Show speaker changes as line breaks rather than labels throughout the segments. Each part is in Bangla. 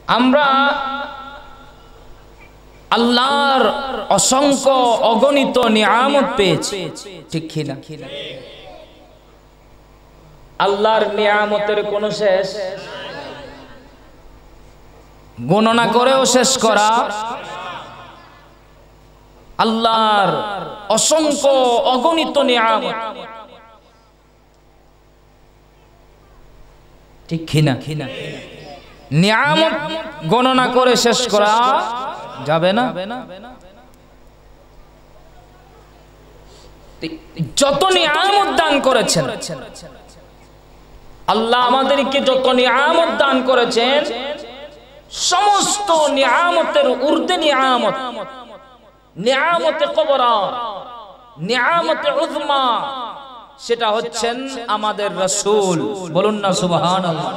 আমরা আল্লাহর অসংখ্য অগণিত নিয়ামত পেয়েছি, ঠিক কি না? আল্লাহর নিয়ামতের কোনো শেষ, গণনা করেও শেষ করা। আল্লাহর অসংখ্য অগণিত নিয়ামত, ঠিক কি না? নিয়ামত গণনা করে শেষ করা যাবে না। যত নিয়ামত দান করেছেন আল্লাহ, আমাদেরকে যত নিয়ামত দান করেছেন, সমস্ত নিয়ামতের ঊর্ধ্বে নিয়ামত, নিয়ামতে কবরা, নিয়ামতে উযমা, সেটা হচ্ছেন আমাদের রাসূল। বলুন না সুবহানাল্লাহ।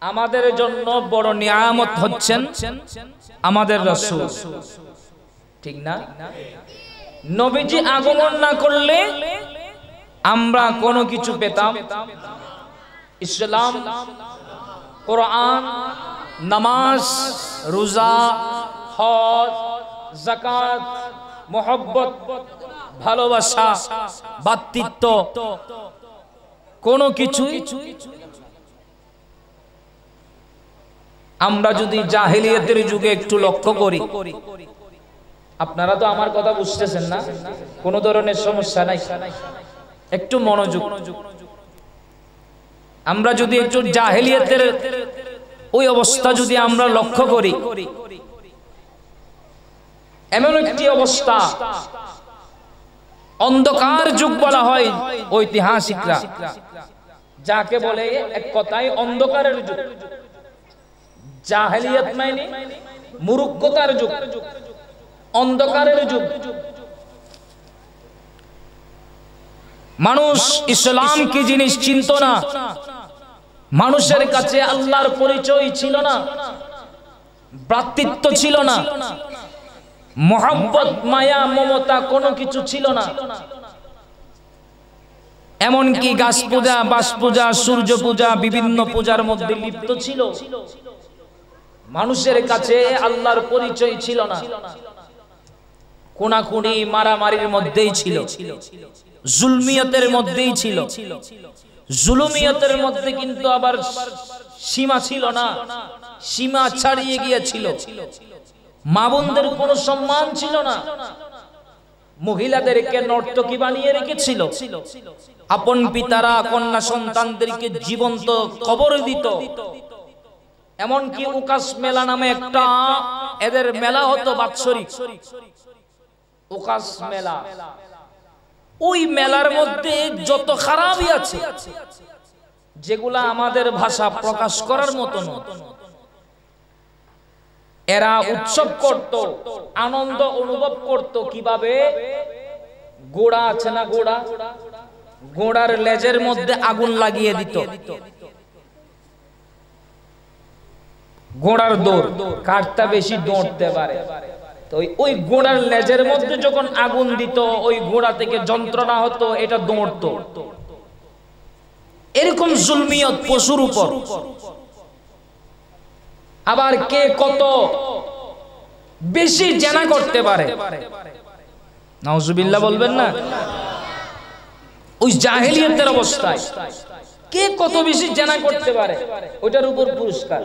আমাদের জন্য বড় নিয়ামত হচ্ছেন আমাদের রাসূল, ঠিক না? নবীজি আগমন না করলে আমরা কোনো কিছু পেতাম? ইসলাম, কোরআন, নামাজ, রোজা, হজ, যাকাত, মুহাব্বত, ভালোবাসা, ভ্রাতৃত্ব, কোনো কিছু আমরা যদি জাহেলিয়াতের যুগে একটু লক্ষ্য করি, আপনারা তো আমার কথা বুঝতেছেন না, কোনো ধরনের সমস্যা নাই, একটু মনোযোগ। আমরা যদি একটু জাহেলিয়াতের ওই অবস্থা যদি আমরা লক্ষ্য করি, এমন একটি অবস্থা, অন্ধকার যুগ বলা হয় ঐতিহাসিকরা, যাকে বলে এক কথায় অন্ধকারের যুগ। জাহেলিয়াত মানে মূর্খতার যুগ, অন্ধকারের যুগ। মানুষ ইসলাম কি জিনিস চিনত না, মানুষের কাছে আল্লাহর পরিচয় ছিল না, ভ্রাতৃত্ব ছিল না, মহব্বত, মায়া, মমতা কোনো কিছু ছিল না। এমনকি গাছ পূজা, বাস পূজা, সূর্য পূজা, বিভিন্ন পূজার মধ্যে লিপ্ত ছিল। মানুষের কাছে আল্লাহর পরিচয় ছিল না, কোনাকুনি, মারামারির মধ্যেই ছিল, জুলমিয়তের মধ্যেই ছিল। জুলুমিয়তের মধ্যে কিন্তু আবার সীমা ছিল না, সীমা ছাড়িয়ে গিয়েছিল। মা বোনদের কোনো সম্মান ছিল না, মহিলাদেরকে নর্তকী বানিয়ে রেখেছিল। আপন পিতারা কন্যা সন্তানদেরকে জীবন্ত কবর দিত। এমনকি উকাস মেলা নামে একটা এদের মেলা হতো বাৎসরিক, উকাস মেলা। ওই মেলার মধ্যে যত খারাপই আছে, যেগুলা আমাদের ভাষা প্রকাশ করার মতো নয়, এরা উৎসব করত, আনন্দ অনুভব করত। কিভাবে? ঘোড়া আছে না, ঘোড়া, ঘোড়ার লেজের মধ্যে আগুন লাগিয়ে দিত। ঘোড়ার দৌড়, কারটা বেশি দৌড়তে পারে, তো ওই ঘোড়ার লেজের মধ্যে যখন আগুন দিত, ওই ঘোড়া থেকে যন্ত্রণা হতো, এটা দৌড়তো। এরকম জুলমিয়ত পশুর উপর। আবার কে কত বেশি জেনা করতে পারে, নাউজুবিল্লাহ বলবেন না? ওই জাহেলিয়াতের অবস্থায় কে কত বেশি জেনা করতে পারে, ওইটার উপর পুরস্কার।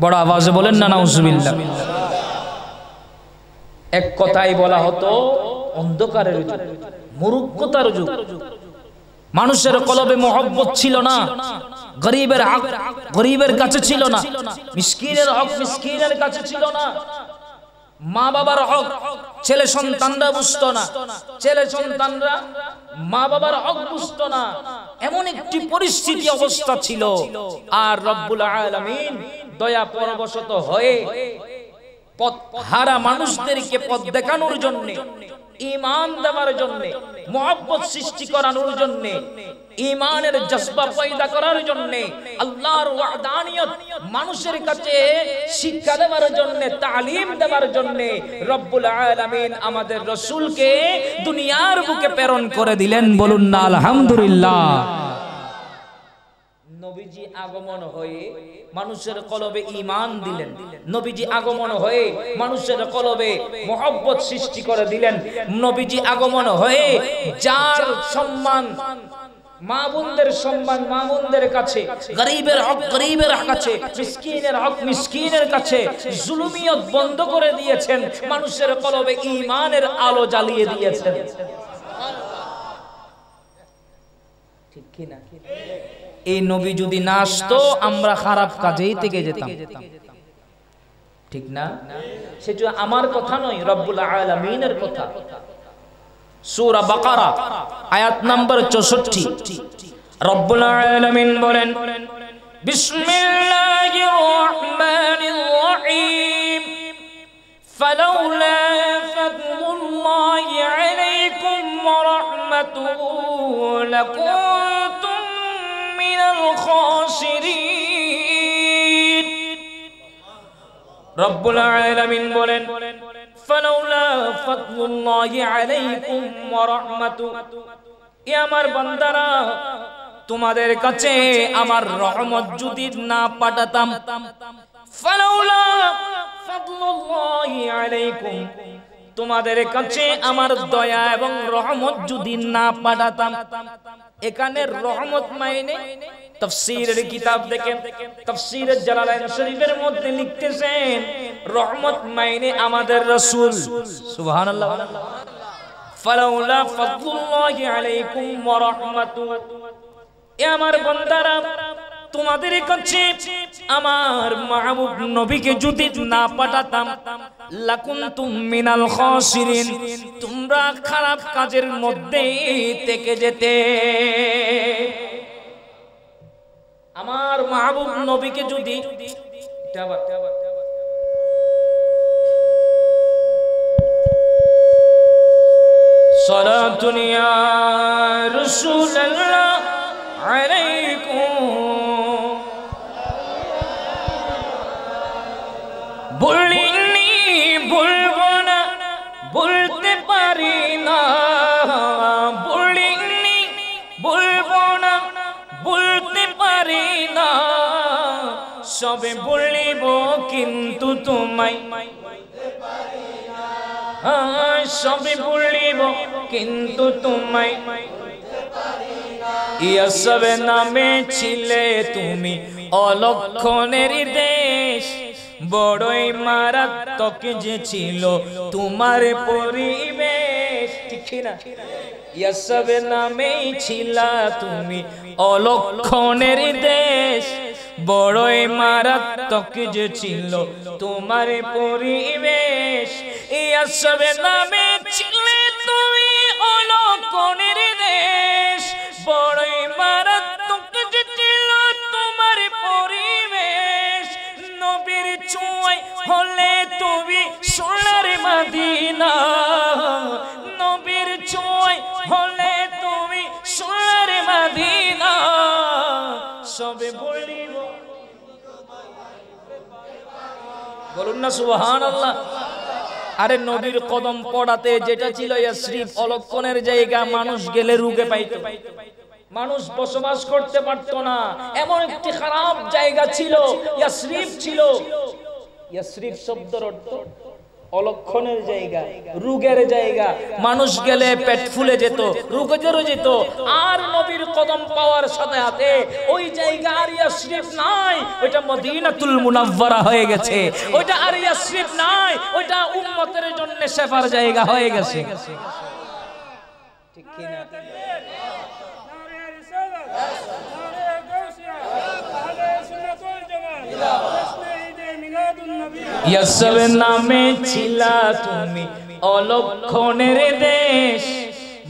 বড় আওয়াজে বলেন না নাউজুবিল্লাহ। এক কথাই বলা হতো অন্ধকারের যুগ, মূর্খতার যুগ। মানুষের কলবে মহব্বত ছিল না, গরিবের হক গরিবের কাছে ছিল না, মিসকিনের হক মিসকিনের কাছে ছিল না, মা বাবার হক ছেলে সন্তানরা বুঝতো না, ছেলে সন্তানরা মা বাবার হক বুঝতো না। এমন একটি পরিস্থিতি অবস্থা ছিল। আর রব্বুল আলামিন দয়া পরবশত হয়ে পথ হারা মানুষদেরকে পথ দেখানোর জন্য, ঈমান দেওয়ার জন্য, মুহাব্বত সৃষ্টি করানোর জন্য, ঈমানের জজবা পয়দা করার জন্য, আল্লাহর ওয়াহদানিয়ত মানুষের কাছে শিক্ষা দেওয়ার জন্য, তালিম দেওয়ার জন্য রব্বুল আলামিন আমাদের রাসূলকে দুনিয়ার বুকে প্রেরণ করে দিলেন। বলুন না আলহামদুলিল্লাহ। নবীজি আগমন হয়ে মানুষের কলবে ঈমান দিলেন, নবীজি আগমন হয়ে মানুষের কলবে মুহাব্বত সৃষ্টি করে দিলেন, নবীজি আগমন হয়ে যার সম্মান মা বোনদের সম্মান মা বোনদের কাছে, গরিবের হক গরিবের কাছে, মিসকিনের হক মিসকিনের কাছে, জুলুমিয়ত বন্ধ করে দিয়েছেন, মানুষের কলবে ঈমানের আলো জ্বালিয়ে দিয়েছেন। ঠিক কি না? এই নবী যদি না আসতো আমরা খারাপ কাজেই থেকে যেতাম, ঠিক না? সেটা আমার কথা নয়, রব্বুল আলামিনের কথা। সূরা বাকারা আয়াত নাম্বার 64 রব্বুল আলামিন বলেন, বিসমিল্লাহির রহমানির রহিম, ফালাউলা ফাদলুল্লাহি আলাইকুম ওয়া রাহমাতুহু লাকুনতুম মিনাল খাসিরিন। রব্বুল আলামিন বলেন, ফালাউলা ফাদলুল্লাহি আলাইকুম ওয়া রাহমাতুহু, এ আমার বান্দারা তোমাদের কাছে আমার রহমত যদি না পাঠাতাম, ফালাউলা ফাদলুল্লাহি আলাইকুম, তোমাদের কাছে আমার দয়া এবং রহমত যদি না পাঠাতাম। এখানে রহমত মানে তাফসীরের কিতাব দেখেন, তাফসীরে জালালাইন শরীফের মধ্যে লিখতেছেন রহমত মানে আমাদের রাসূল। সুবহানাল্লাহ। ফালাউলা ফাদলুল্লাহি আলাইকুম ওয়া রাহমাতুহু, এ আমার বান্দারা তোমাদের কাছে আমার মাহবুব নবীকে যদি না পাঠাতাম, লাকুনতুম মিনাল খাসিরিন, তোমরা খারাপ কাজের মধ্যে থেকে যেতে। আমার মাহবুব নবীকে যদি সালাতুন ইয়া রাসূলুল্লাহ আলাইকুম, বলিনি বলবো না বলতে পারি না, বলিনি বলবো না বলতে পারি না, সবে বলিব কিন্তু তোমায়, সবে বলিব কিন্তু তোমায়, ইয়াসব নামে ছিলে তুমি অলক্ষণের দেশ, বড়ই মারাত্মক যে ছিল তোমার পরিবেশ। ঠিক না? ইয়াসব নামেই ছিলা তুমি অলক্ষণের দেশ, বড়ই মারাত্মক যে ছিল তোমার পরিবেশ। ইয়াসব নামে ছিলে তুমি অলক্ষণের দেশ, বড়ই মারাত্মক যে ছিল তোমার পরিবেশ। নবীর ছোঁয়ায় হলে তুমি সোনার মদিনা, নবীর ছোঁয়ায় হলে তুমি সোনার মদিনা, সবে বলিব। বলুন না সুবহানাল্লাহ। আরে নবীর কদম পড়াতে যেটা ছিল ইয়াসরিব অলক্ষণের জায়গা, মানুষ গেলে রুগে পাইতো, মানুষ বসবাস করতে পারতো না, এমন একটি খারাপ জায়গা ছিল ইয়াসরিব ছিল। ইয়াসরিব শব্দের অর্থ অলক্ষণের জায়গা, রোগের জায়গা, মানুষ গেলে পেট ফুলে যেত, রোগেরও যেত। আর নবীর কদম পাওয়ার সাথে সাথে ওই জায়গা আর ইয়াসরিব নাই, ওইটা মদিনাতুল মুনাওয়ারা হয়ে গেছে। ওইটা আর ইয়াসরিব নাই, ওইটা উম্মতের জন্য শেফার জায়গা হয়ে গেছে। ঠিক কি না? ইয়াসব নামে ছিলা তুমি অলক্ষণের দেশ,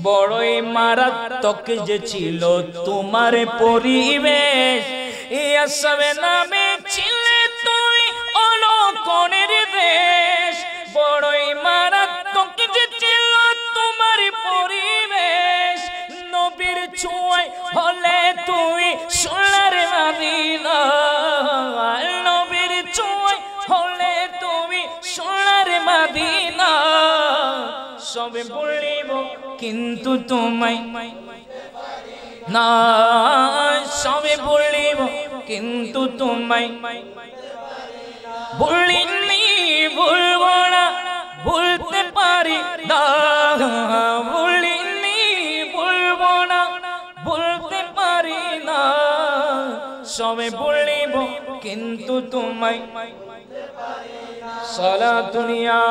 বড়ই মারাত্মক যে ছিল তোমার পরিবেশ। ইয়াসব নামে ছিলে তুমি অলক্ষণের দেশ, ছোঁয়ায় হলে তুই সোনার মদিনা, নবীর ছোঁয়ায় হলে তুমি সোনার মদিনা। সবে বলিব কিন্তু তোমায় না, সবে বলিব কিন্তু তোমায় বলিনি, ভুলব না ভুলতে পারি না, বলিনি ভুলব না ভুলতে পারি না। সবে বলিব কিন্তু তোমায় সালাতুন ইয়া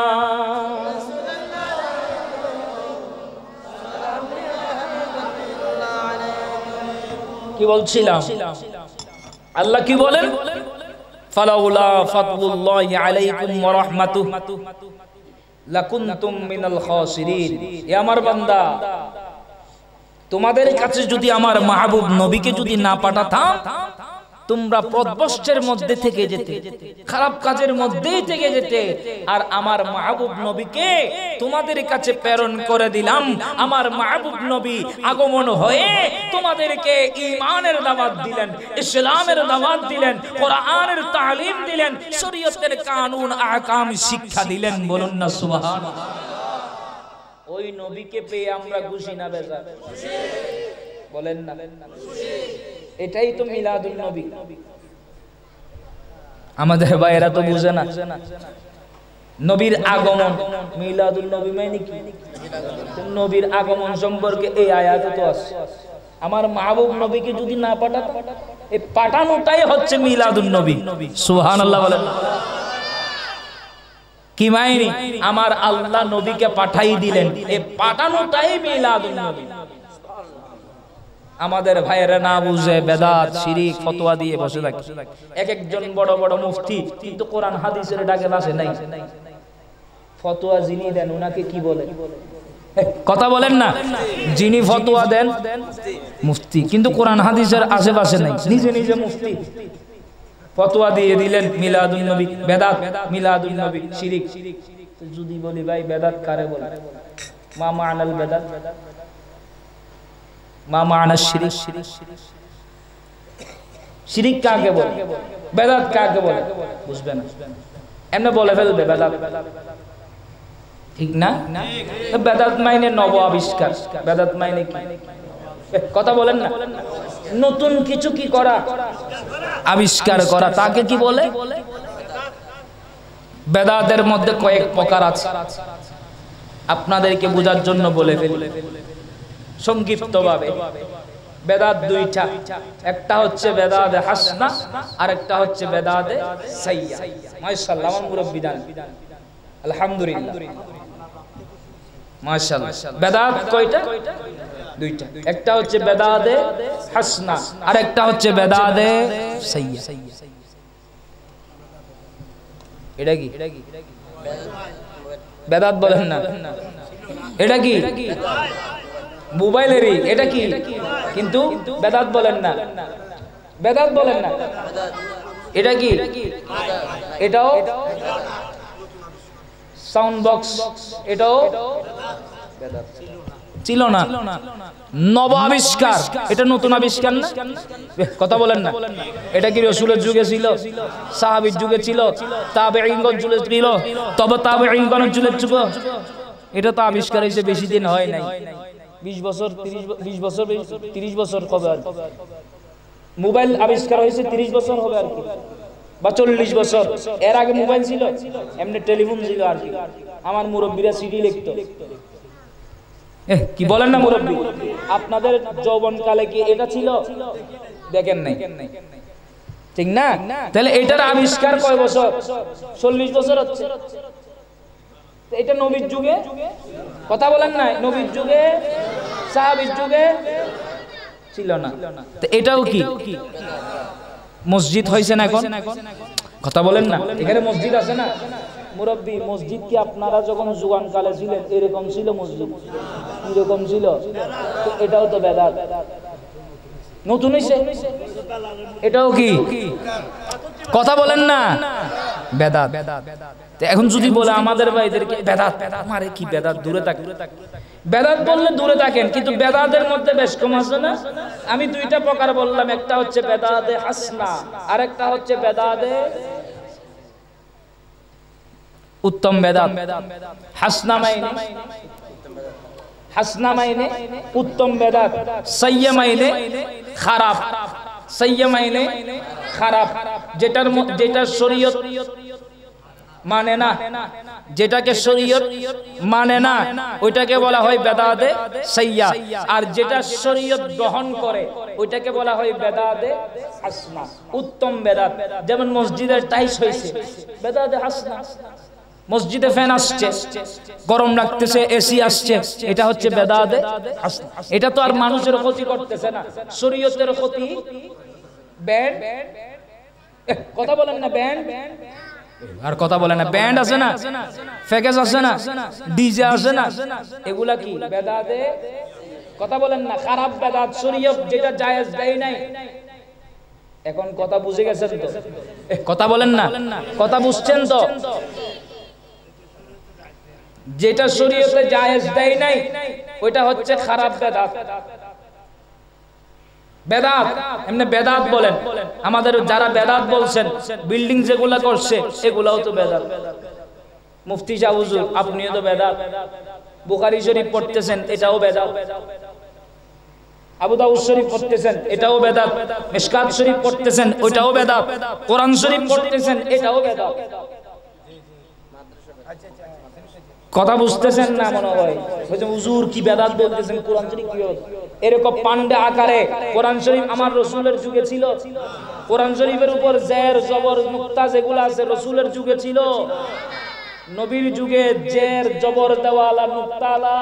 কি বলছিলাম, আল্লাহ কি বলেন, ফালাউলা ফাদলুল্লাহি আলাইকুম ওয়া রাহমাতুহু লাকুনতুম মিনাল খাসিরিন। এ আমার বান্দা, তোমাদের কাছে যদি আমার মাহবুব নবীকে যদি না পাঠাতাম, তোমরা পথভ্রষ্টের মধ্যে থেকে যেতে, খারাপ কাজের মধ্যেই থেকে যেতে। আর আমার মাহবুব নবীকে তোমাদের কাছে প্রেরণ করে দিলাম। আমার মাহবুব নবী আগমন হয়ে তোমাদেরকে ঈমানের দাওয়াত দিলেন, ইসলামের দাওয়াত দিলেন, কোরআনের তালিম দিলেন, শরীয়তের কানুন আহকাম শিক্ষা দিলেন। বলুন না সুবহানাল্লাহ। ওই নবীকে পেয়ে আমরা খুশি না বেজার? বলেন না, এটাই তো মিলাদুন নবী। আমাদের ভাইয়েরা তো বুঝে না নবীর আগমন। মিলাদুন নবী মানে কি? নবীর আগমন সম্পর্কে এই আয়াতে তো আছে, আমার মাহবুব নবীকে যদি না পাঠাতো, এই পাঠানোটাই হচ্ছে মিলাদুন নবী। সুবহানাল্লাহ বলেন। কি মাইনি? আমার আল্লাহ নবীকে পাঠাই দিলেন, এই পাঠানোটাই মিলাদুন নবী। আমাদের ভাইয়েরা না বুঝে বেদাত শিরিক ফতোয়া দিয়ে বসে থাকে। এক একজন বড় বড় মুফতি, কিন্তু কোরআন হাদিসের ডাকে বাসে নাই। ফতোয়া যিনি দেন ওনাকে কি বলে? কথা বলেন না, যিনি ফতোয়া দেন মুফতি, কিন্তু কোরআন হাদিসের আশেপাশে নাই, নিজে নিজে মুফতি। ফতোয়া দিয়ে দিলেন মিলাদুন নবী বেদাত, মিলাদুন নবী শিরিক। যদি বলি ভাই বেদাত কারে বলে? মা মানাল বেদাত, মা মানা শিরিক। শিরিক কাকে বলে, বেদাত কাকে বলে? বুঝবে না, এমনি বলে ফেলবে বেদাত, ঠিক না? বেদাত মাইনে নব আবিষ্কার। বেদাত মাইনে কি? কথা বলেন না, নতুন কিছু কি করা, আবিষ্কার করা, তাকে কি বলে? বেদাতের মধ্যে কয়েক প্রকার আছে, আপনাদেরকে বোঝার জন্য বলে ফেলি সংক্ষিপ্তভাবে। বেদাত দুইটা, একটা হচ্ছে বেদাতে হাসানা, আর একটা হচ্ছে বেদাতে সাইয়্যা। মাশাআল্লাহ, আমার মুরব্বি দান, আলহামদুলিল্লাহ, মাশাআল্লাহ। বেদাত কয়টা? দুইটা, একটা হচ্ছে বেদাতে হাসানা, আর একটা হচ্ছে বেদাতে সাইয়্যা। এটা কি বেদাত বলেন না? এটা কি মোবাইলেরই? এটা কি? কিন্তু বেদাত বলেন না, বেদাত বলেন না। এটা কি? এটাও সাউন্ড বক্স, এটাও বেদাত ছিল না, নব আবিষ্কার। এটা নতুন আবিষ্কার না? কথা বলেন না। এটা কি রাসূলের যুগে ছিল, সাহাবীর যুগে ছিল, তাবেঈনগণ যুগে ছিল, তবে তাবেঈনগণের যুগে ছিল? এটা তো আবিষ্কার হয়েছে বেশি দিন হয় নাই, 20 বছর 30 বছর হবে আর কি। মোবাইল আবিষ্কার হয়েছে 30 বছর হবে আর কি, বা 40 বছর। এর আগে মোবাইল ছিল, এমনি টেলিফোন ছিল আর কি। আমার মুরব্বীরা সিডি লিখতো। কি বলেন না মুরব্বী? আপনাদের যৌবনকালে কি এটা ছিল? দেখেন নাই, ঠিক না? তাহলে এটার আবিষ্কার কয় বছর? 40 বছর হচ্ছে। এটা নবীর যুগে, কথা বলেন না, নবীর যুগে, সাহাবীর যুগে ছিল না। তো এটাও কি মসজিদ হয়েছে না এখন? কথা বলেন না, এখানে মসজিদ আছে না? মুরব্বী, মসজিদ কি আপনারা যখন জুয়ান কালে ছিলেন এরকম ছিল? মসজিদ এরকম ছিল? তো এটাও তো বেদাত, নতুন হইছে। এটাও কি? কথা বলেন না, বেদাত। এখন যদি বলে আমাদের ভাইদেরকে বেদাত, আমারে কি বেদাত, দূরে থাক। বেদাত বললে দূরে থাকেন, কিন্তু বেদাতের মধ্যে বেশ কম আছে না? আমি দুইটা প্রকার বললাম, একটা হচ্ছে বেদাতে হাসনা, আর একটা হচ্ছে বেদাতে উত্তম বেদাত। হাসনা মাইনে, হাসনা মাইনে উত্তম বেদাত, সাইয়্যা মাইনে খারাপ, সাইয়্যা মাইনে খারাপ, যেটা শরীয়ত মানে না, যেটাকে শরীয়ত মানে না ওইটাকে বলা হয় বেদাতে সাইয়্যা, আর যেটা শরীয়ত গ্রহণ করে ওইটাকে বলা হয় বেদাতে হাসনা, উত্তম বেদাত। যেমন মসজিদের টাইলস হয়েছে, বেদাতে হাসনা। মসজিদে ফ্যান আসছে, গরম লাগতেছে, এসি আসছে, এটা হচ্ছে বেদাতে হাসনা। এটা তো আর মানুষের ক্ষতি করতেছে না, শরীয়তের ক্ষতি। ব্যান্ড, কথা বলেন না, ব্যান্ড আর কথা বলে না, ব্যান্ড আছে না, ফ্যাকেজ আছে না, ডিজে আছে না, এগুলা কি বেদাতে? কথা বলেন না, খারাপ বেদাত। শরীয়ত যেটা জায়েজ দেয় নাই। এখন কথা বুঝে গেছেন তো? কথা বলেন না, কথা বুঝছেন তো? যেটা শরীয়তে জায়েজ দেয় নাই ওইটা হচ্ছে খারাপ বেদাত। বেদাত এমনি বেদাত বলেন, আমাদের যারা বেদাত বলছেন, বিল্ডিং যেগুলা করছে এগুলাও তো বেদাত। মুফতি শাহ হুজুর আপনিও তো বেদাত। বুখারী শরীফ পড়তেছেন, এটাও বেদাত। আবু দাউদ শরীফ পড়তেছেন, এটাও বেদাত। মিশকাত শরীফ পড়তেছেন, ওইটাও বেদাত। কোরআন শরীফ পড়তেছেন, এটাও বেদাত। কথা বুঝতেছেন না মনে হয়? হুজুর কি বেদাত বলতেছেন, কোরআন শরীফ কি? এরকম পান্ডে আকারে কোরআন শরীফ আমার রাসূলের যুগে ছিল। কোরআন শরীফের উপর জের জবর নুক্তা যেগুলো আছে রাসূলের যুগে ছিল। নবীর যুগে জের জবর দেওয়ালা নুক্তালা।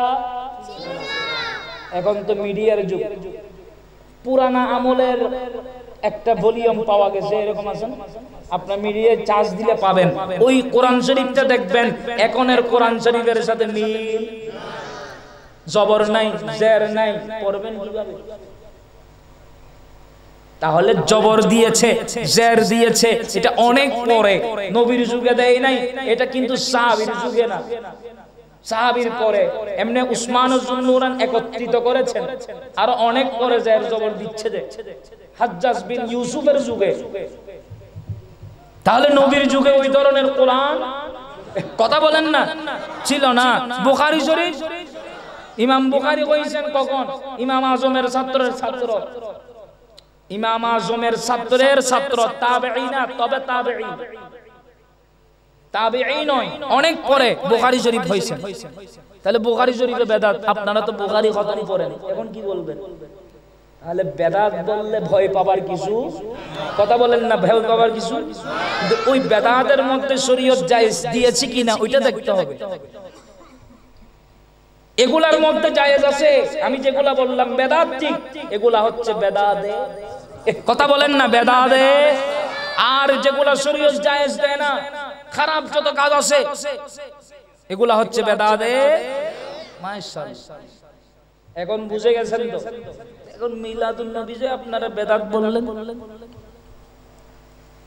এখন তো মিডিয়ার যুগ। পুরানা আমলের একটা ভলিউম পাওয়া গেছে, এরকম আছে না? আপনার মিডিয়ায় চার্জ দিলে পাবেন। ওই কোরআন শরীফটা দেখবেন এখনের কোরআন শরীফের সাথে মিল, জবর নাই, জের নাই, পড়বেন কিভাবে? তাহলে জবর দিয়েছে, জের দিয়েছে, এটা অনেক পরে, নবীর যুগে দেয় নাই। এটা কিন্তু সাহাবীর যুগে না, সাহাবীর পরে। এমনি উসমান যুন নুরান একত্রিত করেছেন, আর অনেক পরে জের জবর দিচ্ছে যে হাজ্জাজ বিন ইউসুফের যুগে। তাহলে নবীর যুগে ওই ধরনের কোরআন, কথা বলেন না, ছিল না। বুখারী শরীফ ইমাম বুখারী কইছেন কখন? ইমাম আজমের ছাত্রের ছাত্র, ইমাম আজমের ছাত্রের ছাত্র, তাবেঈনা, তবে তাবেঈ, তাবেঈ নয়, অনেক পরে বুখারী শরীফ হইছে। তাহলে বুখারী শরীফে বেদাত। আপনারা তো বুখারী খতম করেন, এখন কি বলবেন? তাহলে বেদাত বললে ভয় পাবার কিছু, কথা বলেন না, ভয় পাবার কিছু। ওই বেদাতের মধ্যে শরীয়ত জায়েজ দিয়েছে কিনা ওইটা দেখতে হবে। এগুলার মধ্যে জায়েজ আছে, আমি যেগুলা বললাম বেদাত ঠিক, এগুলা হচ্ছে বেদাতে, কথা বলেন না, বেদাতে। আর যেগুলা শরীয়ত জায়েজ দেয় না, খারাপ যত কাজ আছে এগুলা হচ্ছে বেদাতে। মাশাআল্লাহ, এখন বুঝে গেছেন তো? এখন মিলাদুন নবী যে আপনারা বেদাত বললেন,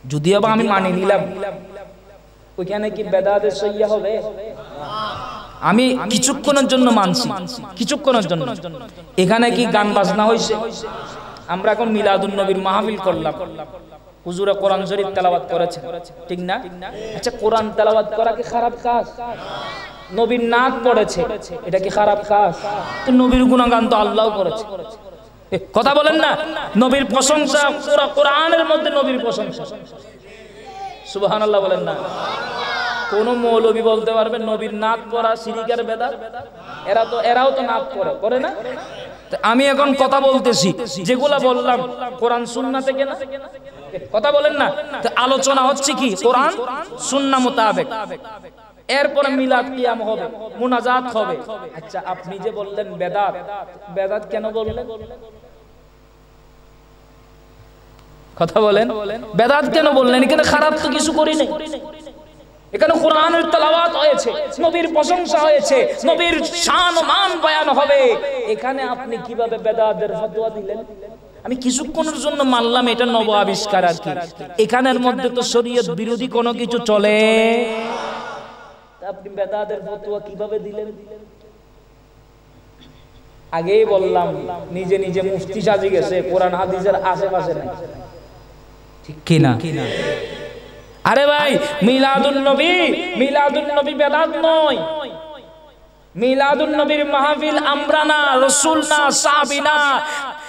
যদিও বা আমি মানি নিলাম, ওইখানে কি বেদাতে সইয়া হবে? আমি কিছুক্ষণের জন্য মানছি, কিছুক্ষণের জন্য। এখানে কি গান বাজনা হইছে? আমরা এখন মিলাদুন নবীর মাহফিল করলাম, হুজুরা কোরআন শরীফ তেলাওয়াত করেছেন, ঠিক না? আচ্ছা, কোরআন তেলাওয়াত করা কি খারাপ কাজ? নবীর নাত পড়েছে, এটা কি খারাপ কাজ? তো নবীর গুণগান তো আল্লাহ করেছে, কথা বলেন না। নবীর প্রশংসা, পুরো কোরআনের মধ্যে নবীর প্রশংসা। সুবহানাল্লাহ বলেন না? কোন মৌলবী বলতে পারবে নবীর নাত পড়া শিরকের বেদাত? এরাও তো নাত পড়ে, করে না? আমি এখন কথা বলতেছি, যেগুলা বললাম কোরআন সুন্নাহ থেকে না, কথা বলেন না। আলোচনা হচ্ছে কি কোরআন সুন্নাহ মোতাবেক। এরপর মিলাদ কিয়াম হবে, মুনাজাত হবে। আচ্ছা, আপনি যে বললেন বেদাত, বেদাত কেন বললেন? কথা বলেন, বেদাত কেন বললেন? এখানে খারাপ তো কিছু করি নাই। এখানে কোরআনের তেলাওয়াত হয়েছে, নবীর প্রশংসা হয়েছে, নবীর শান ও মান বয়ান হবে। এখানে আপনি কিভাবে বেদাতের ফতোয়া দিলেন? আমি কিছুক্ষণের জন্য মানলাম এটা নব আবিষ্কার আর কি। এখানের মধ্যে তো শরীয়ত বিরোধী কোনো কিছু চলে, আপনি বেদাতের ফতোয়া কিভাবে দিলেন? আগেই বললাম নিজে নিজে মুফতি সাজি গেছে, কোরআন হাদিসের আশেপাশে নাই, ঠিক কি না? আরে ভাই মিলাদুন নবী বেদাত নয়। মিলাদুন নবীর মাহফিল আমরা না, রাসূল না, সাহাবী না,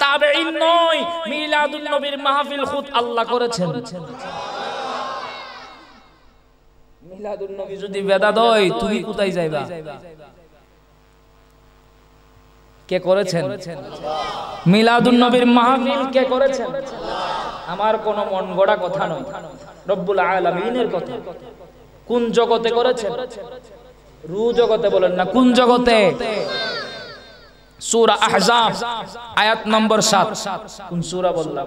তাবেঈন নয়। মিলাদুন নবীর মাহফিল খুদ আল্লাহ করেছেন। মিলাদুন নবী যদি বেদাত হয় তুমি কোথায় যাইবা? কে করেছেন? মিলাদুন নবীর মাহফিল কে করেছেন? আমার কোন মন গড়া কথা নয়, রব্বুল আলামিনের কথা। কোন জগতে করেছেন? রু জগতে বলেন না, কোন জগতে? সূরা আহজাব আয়াত নম্বর 7। কোন সূরা বললাম?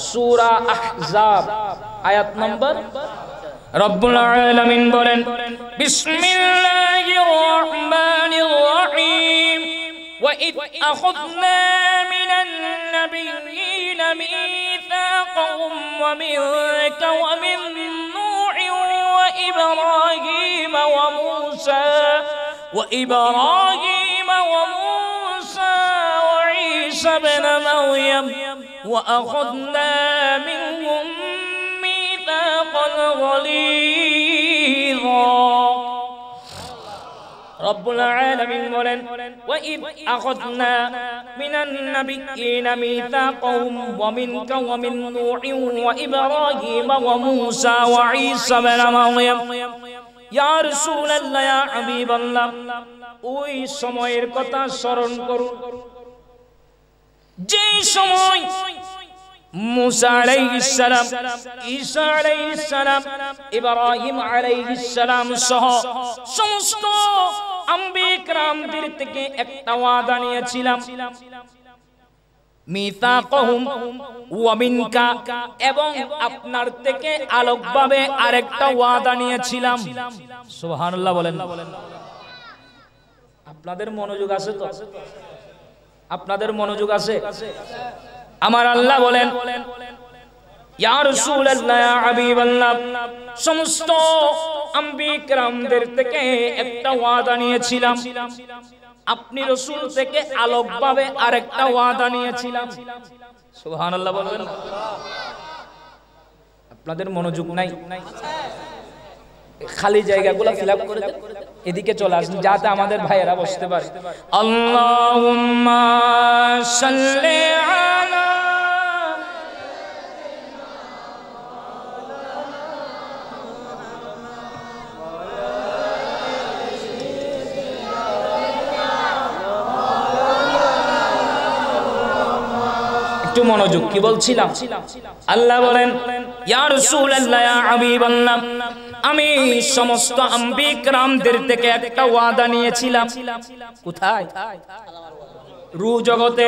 সূরা আহজাব আয়াত নম্বর। রব্বুল আলামিন বলেন বিসমিল্লাহির রহমানির রহিম وَإِذْ أَخَذْنَا مِنَ النَّبِيِّينَ مِيثَاقَهُمْ وَمِنكَ وَمِن نُوحٍ وَإِبْرَاهِيمَ وَمُوسَى وَعِيسَى ابْنَ مَرْيَمَ وَأَخَذْنَا مِنْهُم مِيثَاقًا غَلِيظًا। রব্বুল আলামিন বলেন ওয়াইদ আখাযনা মিনান নাবিয়্যিনা মিসাকাহুম ওয়া মিনকা ওয়া মিন নূহিন ওয়া ইব্রাহিম ওয়া মূসা ওয়া ঈসা ইবনে মারইয়াম। ইয়া রাসূলুল্লাহ, ইয়া হাবিবাল্লাহ, ওই সময়ের কথা স্মরণ করুন যে সময় মুসা আলাইহিস সালাম, ঈসা আলাইহিস সালাম, ইব্রাহিম আলাইহিস সালাম সহ সমস্ত আম্বিয়া কিরামদের থেকে একটা ওয়াদা নিয়েছিলাম। মিসাকাহুম ওয়া মিনকা, এবং আপনার থেকে আলোকভাবে আরেকটা ওয়াদা নিয়েছিলাম। সুবহানাল্লাহ বলেন। আপনাদের মনোযোগ আছে তো? আপনাদের মনোযোগ আছে? আমার আল্লাহ বলেন ইয়া রাসূলুল্লাহ, ইয়া হাবিবাল্লাহ, সমস্ত আম্বিয়া কিরামদের থেকে একটা ওয়াদা নিয়েছিলাম। আপনি রাসূল থেকে আলোকভাবে আরেকটা ওয়াদা নিয়েছিলাম। সুবহানাল্লাহ বলবেন। আপনাদের মনোযোগ নাই, খালি জায়গাগুলো ফিল আপ করে দেন, এদিকে চলে আসুন যাতে আমাদের ভাইয়েরা বসতে পারে। আল্লাহুম্মা সাল্লি আলা মনোযোগ। কি বলছিলাম? আল্লাহ বলেন ইয়া রাসূলুল্লাহ, ইয়া হাবিবাল্লাহ, আমি সমস্ত আম্বিয়া কিরামদের থেকে একটা ওয়াদা নিয়েছিলাম। কোথায়? রু জগতে।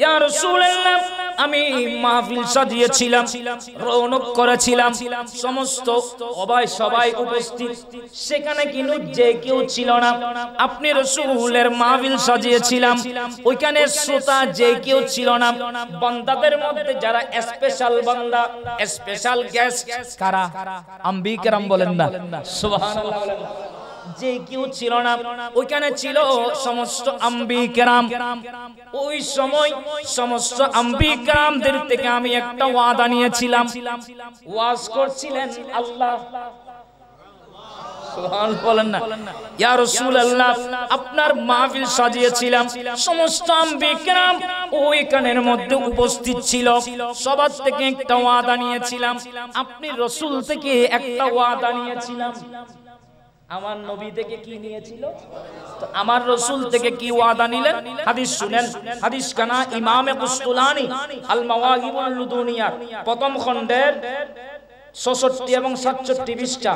ইয়া রাসূলুল্লাহ, আমি মাহফিল সাজিয়েছিলাম, রৌনক করেছিলাম, সমস্ত সবাই উপস্থিত, সেখানে কিন্তু যে কেউ ছিল না। আপনি রাসূলের মাহফিল সাজিয়েছিলাম, ওইখানে শ্রোতা যে কেউ ছিল না। বান্দাদের মধ্যে যারা স্পেশাল বান্দা, স্পেশাল গেস্ট কারা? আম্বিয়া কিরাম বলেন না, সুবহানাল্লাহ বলেন। যে কেউ ছিল না, ওইখানে ছিল সমস্ত আম্বিয়া কিরাম। ওই সময় সমস্ত আম্বিয়া কিরামদের থেকে আমি একটা ওয়াদা নিয়েছিলাম। ওয়াজ করছিলেন আল্লাহ, সুবহানাল্লাহ বলেন না। ইয়া রাসূলুল্লাহ, আপনার মাহফিল সাজিয়েছিলাম, সমস্ত আম্বিয়া কিরাম ওইখানের মধ্যে উপস্থিত ছিল, সবার থেকে একটা ওয়াদা নিয়েছিলাম। আপনি রাসূল থেকে একটা ওয়াদা নিয়েছিলাম। আমার নবী থেকে কি নিয়েছিল? তো আমার রাসূল থেকে কি ওয়াদা নিলেন? হাদিস শুনেন। হাদিস কানা ইমামে কুস্তুলানি আল মাওয়াহিবুল লুদুনিয়া প্রথম খণ্ডের ৬৬ এবং ৬৭ পৃষ্ঠা,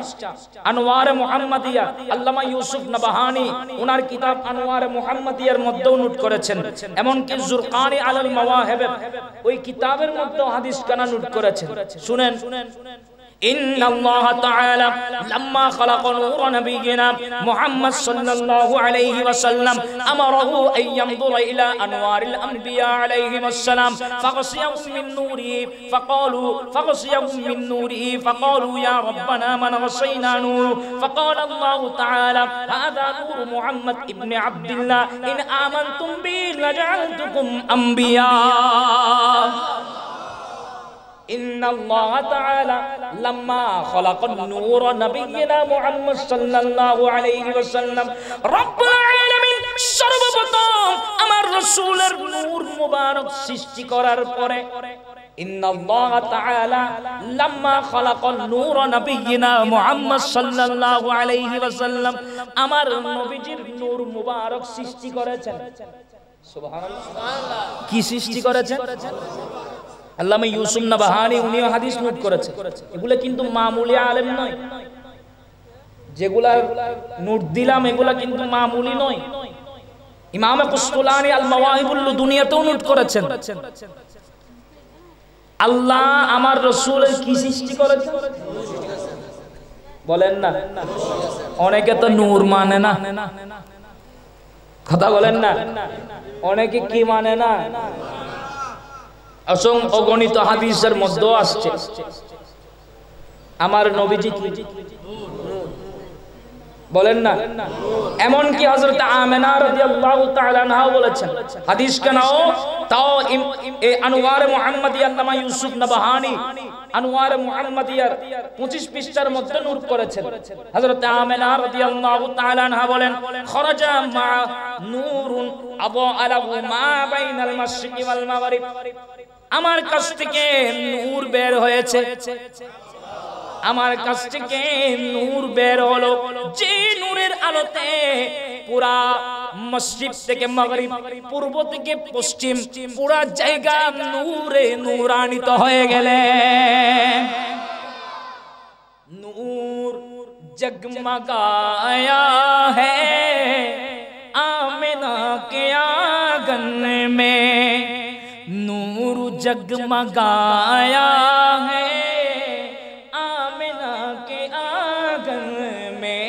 আনোয়ারে মুহাম্মাদিয়া, আল্লামা ইউসুফ নবহানী ওনার কিতাব আনোয়ারে মুহাম্মাদিয়ার মধ্যেও নোট করেছেন। এমনকি জুরকানি আলাল মাওয়াহিব ওই কিতাবের মধ্যেও হাদিস কানা নোট করেছেন। শুনেন, إن الله تعالى لما خلق نور نبينا محمد صلى الله عليه وسلم أمره أن ينظر إلى أنوار الأنبياء عليهم السلام فغشيهم من نوره فقالوا يا ربنا من غشينا نوره فقال الله تعالى هذا نور محمد ابن عبد الله إن آمنتم به لجعلتكم أنبياء إن الله تعالى لما خلق النور نبينا محمد صلى الله عليه وسلم رب العالمين সর্বপ্রথম আমার রাসূলের নূর মুবারক সৃষ্টি করার পরে إن الله تعالى لما خلق النور نبينا محمد صلى الله عليه وسلم আমার নবীজির নূর মুবারক সৃষ্টি করেছেন সুবহানাল্লাহ কি সৃষ্টি করেছেন আল্লামা ইউসুফ নাবাহানী উনিও হাদিস নোট করেছে এগুলা কিন্তু মামুলি আলেম নয় যেগুলা নোট দিলাম এগুলা কিন্তু মামুলি নয় ইমাম কুসতুলানী আল মাওয়াহিবুল দুনিয়াতেও নোট করেছেন আল্লাহ আমার রাসূলের কি সৃষ্টি করেছেন বলেন না অনেকে তো নূর মানে না কথা বলেন না অনেকে কি মানে না অসংখ্য অগণিত হাদিসের মধ্যে আসছে আমার নবীজি কি বলেন না এমন কি হযরত আমেনা রাদিয়াল্লাহু তাআলা আনহা বলেছেন হাদিস কেনাও তাও এই আনওয়ার মুহাম্মাদিয়া আল্লামা ইউসুফ নাবাহানী আনওয়ার মুহাম্মাদিয়ার 25 পৃষ্ঠার মধ্যে নূর করেছেন হযরত আমেনা রাদিয়াল্লাহু তাআলা আনহা বলেন খরাজা মা নূরুন আবা আলাহু মা বাইনাল মাশরিকি ওয়াল মাগরিব আমার কাছ থেকে নূর বের হয়েছে আমার কাছ থেকে নূর বের হলো যে নূরের আলোতে পুরা মসজিদ থেকে মাগরিব পূর্ব থেকে পশ্চিম পুরা জায়গা নূরে নূরান্বিত হয়ে গেলে নূর जगमगाया है आमिना के आंगन में नूर जगमगाया है आमिना के आंगन में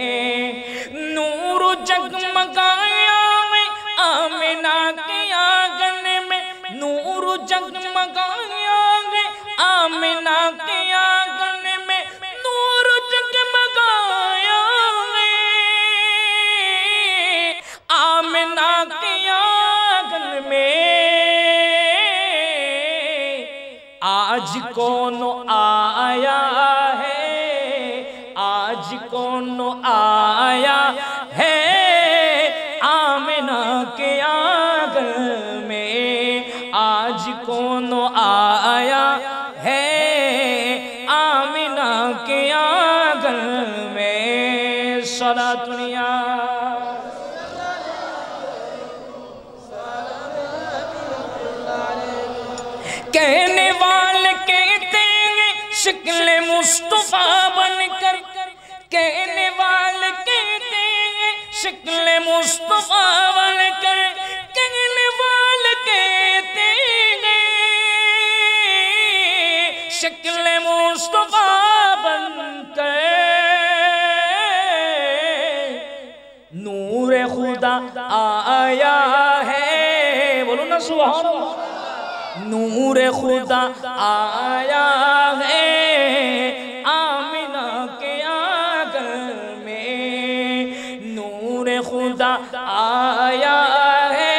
नूर जगमगाया है आमिना के आंगन में नूर जगमगाया है आमिना के आंगन में नूर जगमगाया है आमिना के आंगन में आज कौन आया है आज कौन आया है आमिना के आंगन में आज कौन आया है आमिना के आंगन में सलातुनिया कहने वाले कहते हैं शक्ल मुस्तफा बनकर कहने वाले कहते हैं शक्ल मुस्तफा बनकर कहने वाले कहते हैं शक्ल मुस्तफा बनकर नूर खुदा आया है बोलो ना सुभान अल्लाह नूर खुदा आया है आमिना के आंगन में नूर खुदा आया है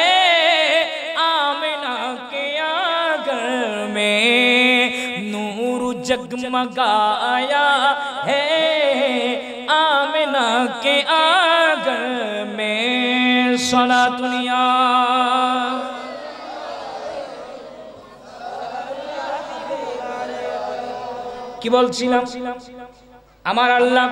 आमिना के आंगन में नूर जगमगाया है आमिना के आंगन में सलातुनिया কি বলছিলাম আমার আল্লাহ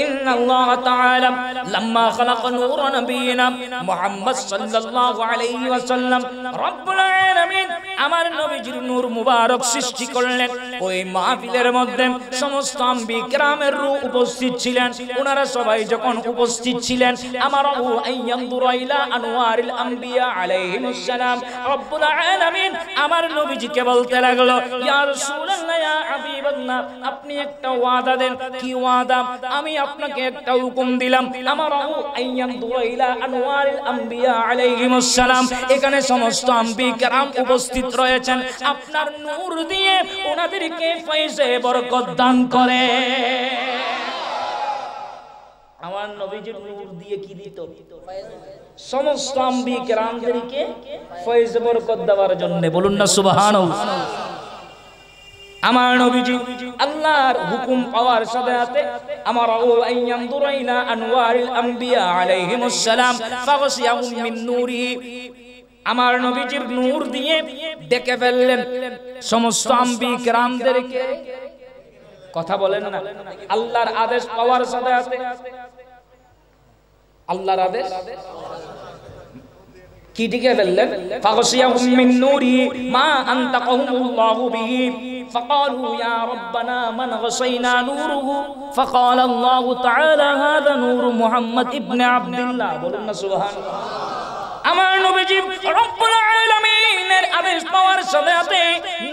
ইন্নাল্লাহ তাআলা লাম্মা খালাকা নূর নবিয়িনা মুহাম্মদ সাল্লাল্লাহু আলাইহি ওয়াসাল্লাম রব্বুল আলামিন আমার নবীজির নূর মুবারক সৃষ্টি করলেন ওই মাহফিলের মধ্যে সমস্ত আম্বিয়া কিরামের রূহ উপস্থিত ছিলেন ওনারা সবাই যখন উপস্থিত ছিলেন আমার আবু আইয়ামদুরা ইলা আনওয়ারিল আম্বিয়া আলাইহিমুস সালাম রব্বুল আলামিন আমার নবীজিকে বলতে লাগলো ইয়া রাসূলুল্লাহ ইয়া হাবিব বান্দা আপনি একটা ওয়াদা দেন। কি ওয়াদা? আমি আপনাকে একটা হুকুম দিলাম, আমার আইয়াম দুরাইলা আনওয়ারিল আম্বিয়া আলাইহিমুস সালাম, এখানে সমস্ত আম্বিয়া کرام উপস্থিত রয়েছেন, আপনার নূর দিয়ে ওনাদেরকে ফয়েজে বরকত দান করে। আমার নবীজির নূর দিয়ে কি দিত? সমস্ত আম্বিয়া کرامদেরকে ফয়েজে বরকত দেওয়ার জন্য। বলুন না সুবহানাল্লাহ। আমার নবীজি আল্লাহর হুকুম পাওয়ার সাথে সাথে আমার আইয়াম দুরাইলা আনওয়ারিল আম্বিয়া আলাইহিমুস সালাম ফাগশিয়াহুম মিন নূরি, আমার নবীজির নূর দিয়ে ডেকে ফেললেন সমস্ত আম্বিয়া کرامদেরকে। কথা বলেন না। আল্লাহর আদেশ পাওয়ার সাথে সাথে, আল্লাহর আদেশ কি ডেকে ফেললেন? ফাগশিয়াহুম মিন নূরি মা আনতাকাহুমুল্লাহু বিহি ফাকালু ইয়া রাব্বানা মান গাশাইনা নূরুহু ফাকাল আল্লাহু তাআলা হাযা নূরু মুহাম্মদ ইবনে আব্দুল্লাহ। বলুন না সুবহানাল্লাহ। আমার নবীজি রব্বুল আলামিনের আদেশ পাওয়ার সাথে সাথে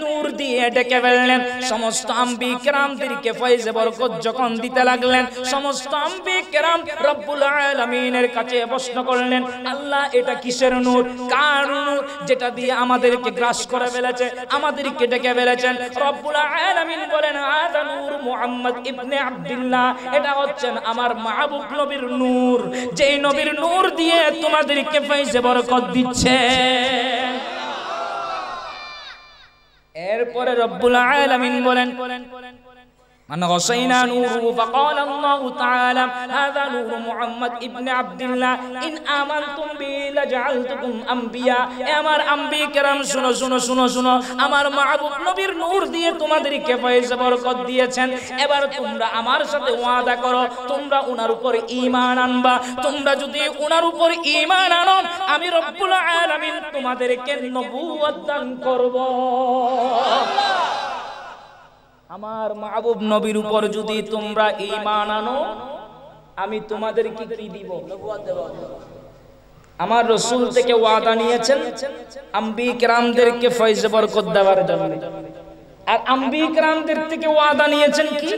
নূর দিয়ে ডেকে ফেললেন সমস্ত আম্বিয়া کرامদেরকে ফয়েজে বরকত যখন দিতে লাগলেন, সমস্ত আম্বিয়া کرام রব্বুল আলামিনের কাছে প্রশ্ন করলেন, আল্লাহ এটা কিসের নূর, কার নূর, যেটা দিয়ে আমাদেরকে গ্রাস করে ফেলেছে, আমাদেরকে ডেকে ফেলেছেন? রব্বুল আলামিন বলেন, হাযা নূর মুহাম্মদ ইবনে আব্দুল্লাহ, এটা হচ্ছেন আমার মাহবুব নবীর নূর, যেই নবীর নূর দিয়ে তোমাদেরকে ফয়েজে বরকত দিচ্ছে। এরপরে রব্বুল আলামিন বলেন, মান গাশাইনা নূরুহু ফাকাল আল্লাহু তাআলা হাযা নূরু মুহাম্মদ ইবনে আব্দুল্লাহ ইন আমানতুম বিহি লাজআলতুকুম আম্বিয়া। আমার আম্বিয়া کرام শুনো শুনো শুনো শুনো, আমার মাহবুব নবীর নূর দিয়ে তোমাদেরকে ফয়েজে বরকত দিয়েছেন। এবার তোমরা আমার সাথে ওয়াদা করো, তোমরা ওনার উপর ঈমান আনবা। তোমরা যদি ওনার উপর ঈমান আনো, আমি রব্বুল আলামিন তোমাদেরকে নবুয়ত দান করব। আমার মাহবুব নবীর উপর যদি তোমরা ঈমান আনো, আমি তোমাদেরকে কি দিব? নবুয়ত দেব। আমার রাসূল থেকে ওয়াদা নিয়েছেন আম্বিয়া کرامদেরকে ফয়েজে বরকত দেওয়ার জন্য, আর আম্বিয়া کرامদের থেকে ওয়াদা নিয়েছেন কি?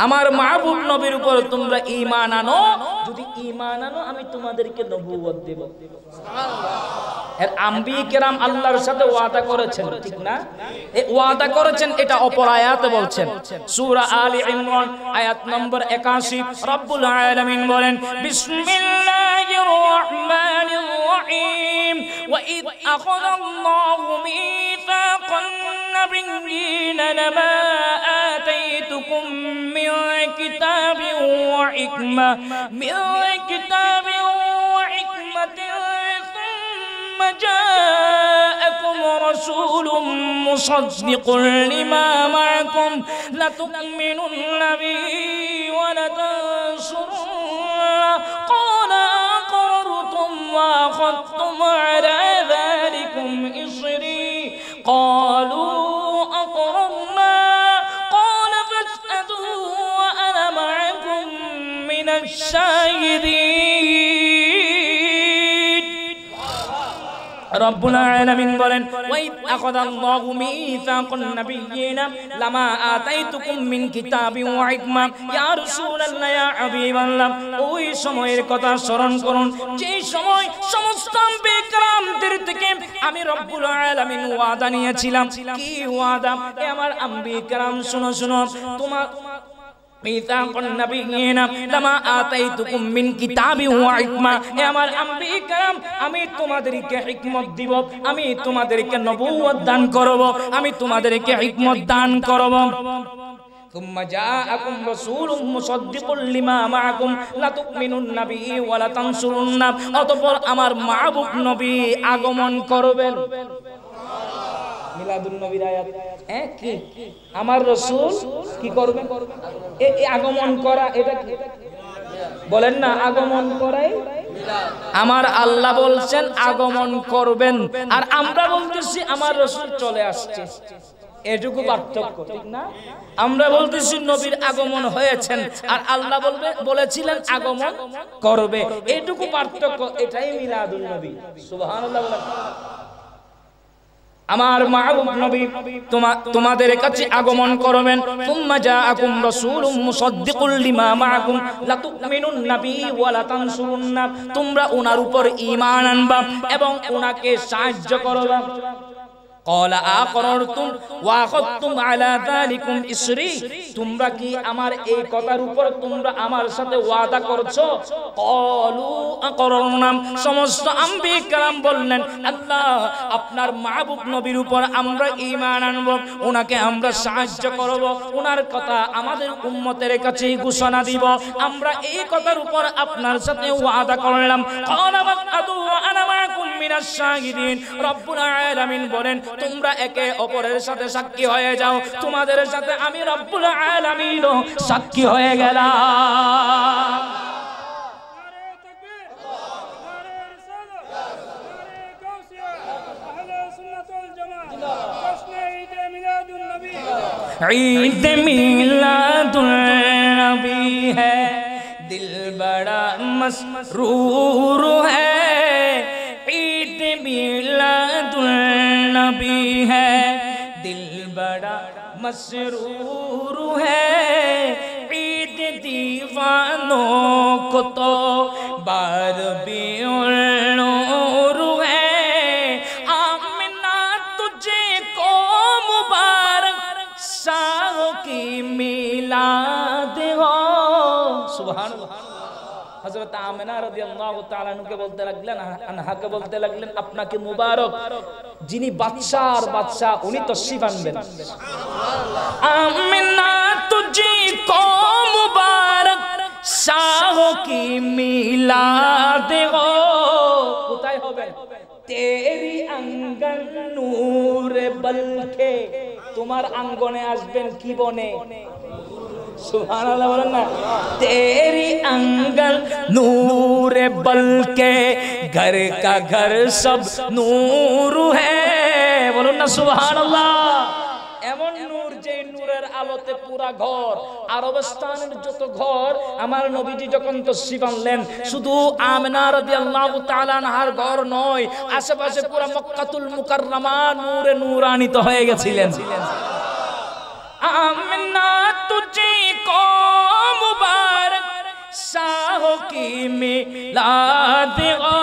আমার মাহবুব নবীর উপর তোমরা ঈমান আনো, যদি ঈমান আনো আমি তোমাদেরকে নবুয়ত দেব। সুবহানাল্লাহ। এর আম্বিয়া کرام আল্লাহর সাথে ওয়াদা করেছেন, ঠিক না? এই ওয়াদা করেছেন, এটা অপর আয়াতে বলছেন। সূরা আলী ইমরান আয়াত নম্বর 81 রব্বুল আলামিন বলেন, বিসমিল্লাহির রহমানির রহিম ওয়া ইয আখাযাল্লাহু মিসাকান নাবিয়্যিনা লামা আতাইতুকুম মিন কিতাবিন ওয়া হিকমা جاءكم رسول مصدق لما معكم لتؤمنن به ولتنصرنه قال أقررتم وأخذتم على ذلكم إصري قالوا أقررنا قال فاسألوا وأنا معكم من الشاهدين। রব্বুল আলামিন বলেন, ওয়াইদ আখাযাল্লাহু মিসাকান নাবিয়্যিনা লামা আতাইতুকুম মিন কিতাবিন ওয়া হিকমা। ইয়া রাসূলুল্লাহ, ইয়া হাবিবাল্লাহ, ওই সময়ের কথা স্মরণ করুন যে সময় সমস্ত আম্বিয়া کرامদের থেকে আমি রব্বুল আলামিন ওয়াদা নিয়েছিলাম। কি ওয়াদা? এ আমার আম্বিয়া کرام শুনো শুনো, তোমার মিসাকান নাবিয়্যিনা লামা আতাইতুকুম মিন কিতাবিন ওয়া হিকমা। এ আমার আম্বিয়া کرام, আমি তোমাদেরকে হিকমত দিব, আমি তোমাদেরকে নবুয়ত দান করব, আমি তোমাদেরকে হিকমত দান করব। ثم جاءكم رسول مصدق لما معكم لتؤمنن به ولتنصرنه। অতঃপর আমার মাহবুব নবী আগমন করবেন। মিলাদুন নবীর আয়াত, কি আমার রাসূল কি করবেন? এই আগমন করা, এটা কি বলেন না? আগমন করাই আমার আল্লাহ বলছেন আগমন করবেন, আর আমরা বলতেছি আমার রাসূল চলে আসছে। এটুকু পার্থক্য, ঠিক না? আমরা বলতেছি নবীর আগমন হয়েছেন, আর আল্লাহ বলেছিলেন আগমন করবে। এটুকু পার্থক্য, এটাই মিলাদুন নবী। সুবহানাল্লাহ। আমার মাহবুব নবী তোমাদের কাছে আগমন করবেন তুম্মা জাআকুম রাসূলুম মুসাদ্দিকুল লিমা মাআকুম লা তুমিনুন নাবি ওয়া লা তানসুরুন্না তোমরা ওনার উপর ঈমান আনবা এবং ওনাকে সাহায্য করবা ক্বালা আকরারতুম ওয়া আখাযতুম আলা যালিকুম ইসরি তোমরা কি আমার এই কথার উপর তোমরা আমার সাথে ওয়াদা করছো ক্বালু আকরারনা সমস্ত আম্বিয়া کرام বললেন আল্লাহ আপনার মাহবুব নবীর উপর আমরা ঈমান আনব ওনাকে আমরা সাহায্য করব ওনার কথা আমাদের উম্মতের কাছে ঘোষণা দিব আমরা এই কথার উপর আপনার সাথে ওয়াদা করলাম ক্বালা বাদু আনা মাআকুম মিনাশ শাহিদিন রব্বুল আলামিন বলেন তোমরা একে অপরের সাথে সাক্ষী হয়ে যাও তোমাদের সাথে আমি রব্বুল আলামিনও সাক্ষী হয়ে গেলাম ঈদ মিলাদুন নবী হ্যায় দিল বড়া মসরুর হ্যায় ঈদ মিলাদুন नबी है दिल बड़ा मसरूर है ईद दीवानों को तो बारबीउल नूर है आमिना तुझे को मुबारक शाह की मिलाद हो सुभान अल्लाह হযরত আমিনা রাদিয়াল্লাহু তাআলা আনহাকে বলতে লাগলেন আনহাকে বলতে লাগলেন আপনাকে মুবারক যিনি বাদশার বাদশা উনি তশরিফ আনবেন সুবহানাল্লাহ আমিনা তুঝে কো মুবারক শাহ কি মিলাদ হো কোথায় হবে তেরি আঙ্গন নূরে বলকে তোমার আঙ্গনে আসবেন কি বনে सुभान अल्लाह बोलन ना तेरी आंगन नूर बल्कि घर का घर सब नूर है बोलन ना सुभान अल्लाह এমন নূর যে নূরের আলোতে পুরা ঘর আরবস্থানের যত ঘর আমার নবীজি যখন তশরিফ আনলেন শুধু আমিনা রাদিয়াল্লাহু তাআলা আনহার ঘর নয় আশেপাশে পুরা মক্কাতুল মুকাররমা নূরে নূরান্বিত হয়ে গেছিলেন आमिना तुझे को मुबारक शाह की मिलाद हो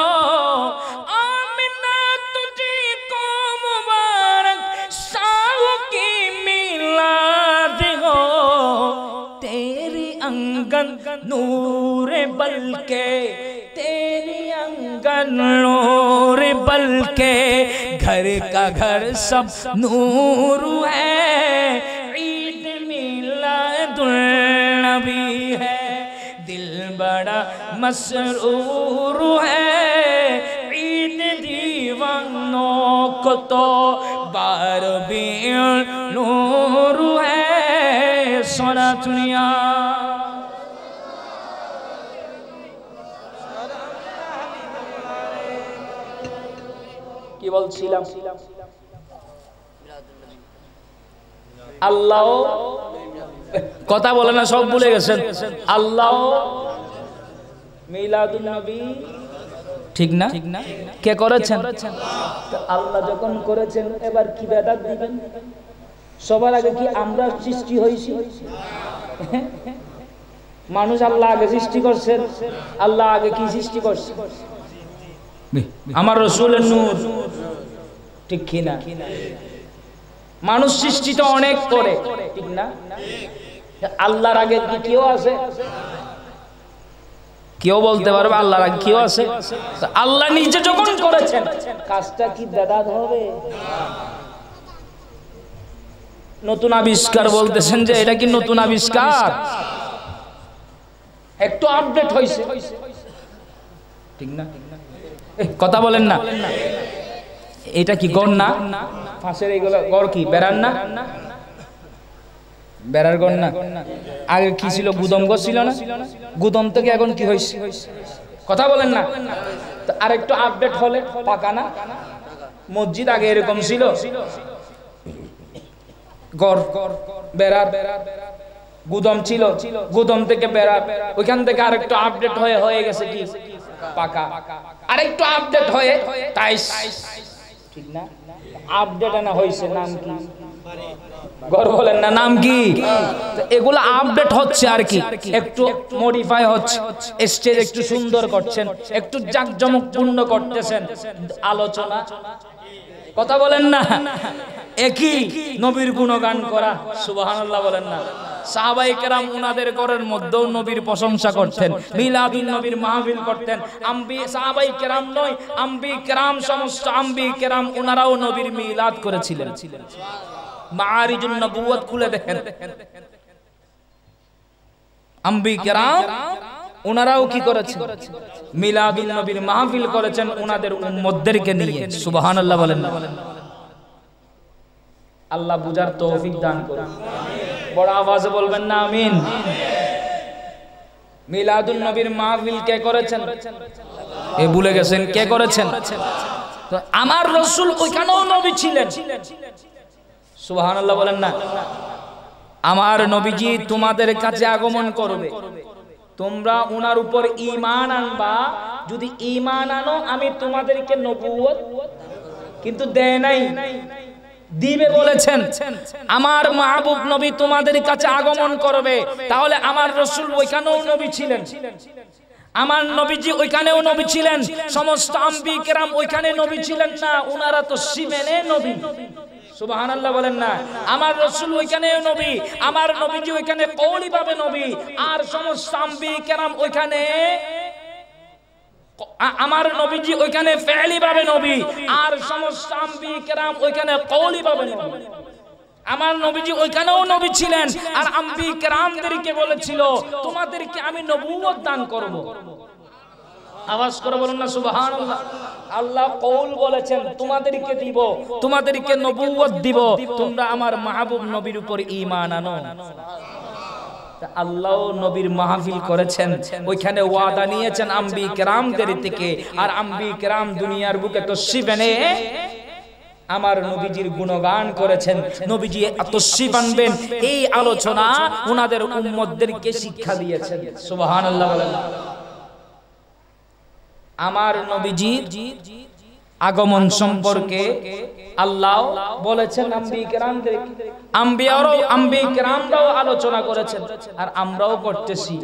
आमिना तुझे को मुबारक शाह की मिलाद हो तेरी अंगन नूर बल्कि तेरी अंगन नूर बल्कि घर का घर सब नूर है नबी है दिल बड़ा मसरूर है ईद दीवानों को तो बारबीउल नूर है सोना दुनिया কি বলছিলাম আল্লাহ কথা বলে না সব ভুলে গেছেন আল্লাহ মিলাদুন নবী ঠিক না কে করেছেন আল্লাহ যখন করেছেন এবার কি বেদাত দিবেন সবার আগে কি আমরা সৃষ্টি হইছি মানুষ আল্লাহ আগে সৃষ্টি করছেন আল্লাহ আগে কি সৃষ্টি করছেন আমার রাসূলের নূর ঠিক কি না মানুষ সৃষ্টি তো অনেক করে ঠিক না আল্লাহর আগে কি কেউ আছে কেউ বলতে পারবে আল্লাহর আগে কেউ আছে আল্লাহ নিজে যখন করেছেন কাজটা কি বেদাত হবে নতুন আবিষ্কার বলতেছেন যে এটা কি নতুন আবিষ্কার একটু আপডেট হইছে ঠিক না কথা বলেন না এটা কি গড় না ফাঁসের এইগুলো গড় কি বেড়ার না বেড়ার গড় না আগে কি ছিল গুদম গড় ছিল না গুদম থেকে এখন কি হইছে কথা বলেন না তো আরেকটু আপডেট হলে পাকা না মসজিদ আগে এরকম ছিল গড় বেড়ার গুদম ছিল গুদম থেকে বেড়া ওইখান থেকে আরেকটু আপডেট হয়ে গেছে কি পাকা আরেকটু আপডেট হয়ে টাইস ঠিক না আপডেট আনা হয়েছে, নাম কি গর বলেন না, নাম কি? এগুলো আপডেট হচ্ছে আর কি, একটু মডিফাই হচ্ছে, স্টেজ একটু সুন্দর করছেন, একটু জাঁকজমকপূর্ণ করতেছেন আলোচনা, কথা বলেন না। একই নবীর গুণগান করা, সুবহানাল্লাহ বলেন না। সাহাবায়ে কেরাম উনাদের ঘরের মধ্যেও নবীর প্রশংসা করতেন, মিলাদুন নবীর মাহফিল করতেন। সাহাবায়ে কেরাম নয়, আম্বি কেরাম, সমস্ত আম্বি কেরাম উনারাও নবীর মিলাদ করেছিলেন। মাআরিজুন নবুওয়াত খুলে দেখেন, আম্বি কেরাম উনারাও কি করেছেন? মিলাদুন নবীর মাহফিল করেছেন উনাদের উম্মতদেরকে নিয়ে। সুবহানাল্লাহ বলেন না। আল্লাহ বুঝার তৌফিক দান করুন, বড় আওয়াজে বলবেন না আমিন। মিলাদুন নবীর মাহফিল কে করেছেন? এ ভুলে গেছেন কে করেছেন? তো আমার রাসূল ওইখানেও নবী ছিলেন। সুবহানাল্লাহ বলেন না। আমার নবীজি তোমাদের কাছে আগমন করবে, তোমরা ওনার উপর ঈমান আনবা, যদি ঈমান আনো আমি তোমাদেরকে নবুয়ত, কিন্তু দেয় নাই, দিবে বলেছেন। আমার মাহবুব নবী তোমাদের কাছে আগমন করবে, তাহলে আমার রাসূল ওইখানেও নবী ছিলেন, আমার নবীজি ওইখানেও নবী ছিলেন, সমস্ত আম্বি কেরাম ওইখানে নবী ছিলেন না, ওনারা তো সিমেনে নবী। সুবহানাল্লাহ বলেন না। আমার রাসূল ওইখানে নবী, আমার নবীজি ওইখানে কওলি ভাবে নবী, আর সমস্ত আম্বি কেরাম ওইখানে, আমার নবীজি ওইখানে ফেলি ভাবে নবী, আর সমস্ত আম্বি কেরাম ওইখানে কওলি ভাবে নবী। আমার নবীজি ওইখানেও নবী ছিলেন, আর আম্বি কেরামদেরকে বলেছিল তোমাদেরকে আমি নবুয়ত দান করব। আওয়াজ করে বলুন না সুবহানাল্লাহ। আল্লাহ কওল বলেছেন তোমাদেরকে দিব, তোমাদেরকে নবুয়ত দিব, তোমরা আমার মাহবুব নবীর উপর ঈমান আনো। আল্লাহ নবীর মাহফিল করেছেন, ওইখানে ওয়াদা নিয়েছেন আম্বি কেরামদের থেকে, আর আম্বি কেরাম দুনিয়ার বুকে তাশরীফ এনে আমার নবীজির গুণগান করেছেন। নবীজি তাশরীফ আনবেন, এই আলোচনা ওনাদের উম্মতদেরকে শিক্ষা দিয়েছেন। সুবহানাল্লাহ বলেন। আমার নবীজির আগমন সম্পর্কে আল্লাহ বলেছেন আম্বি কেরামদেরকে, আম্বি কেরামরাও আলোচনা করেছেন, আর আমরাও করতেছি।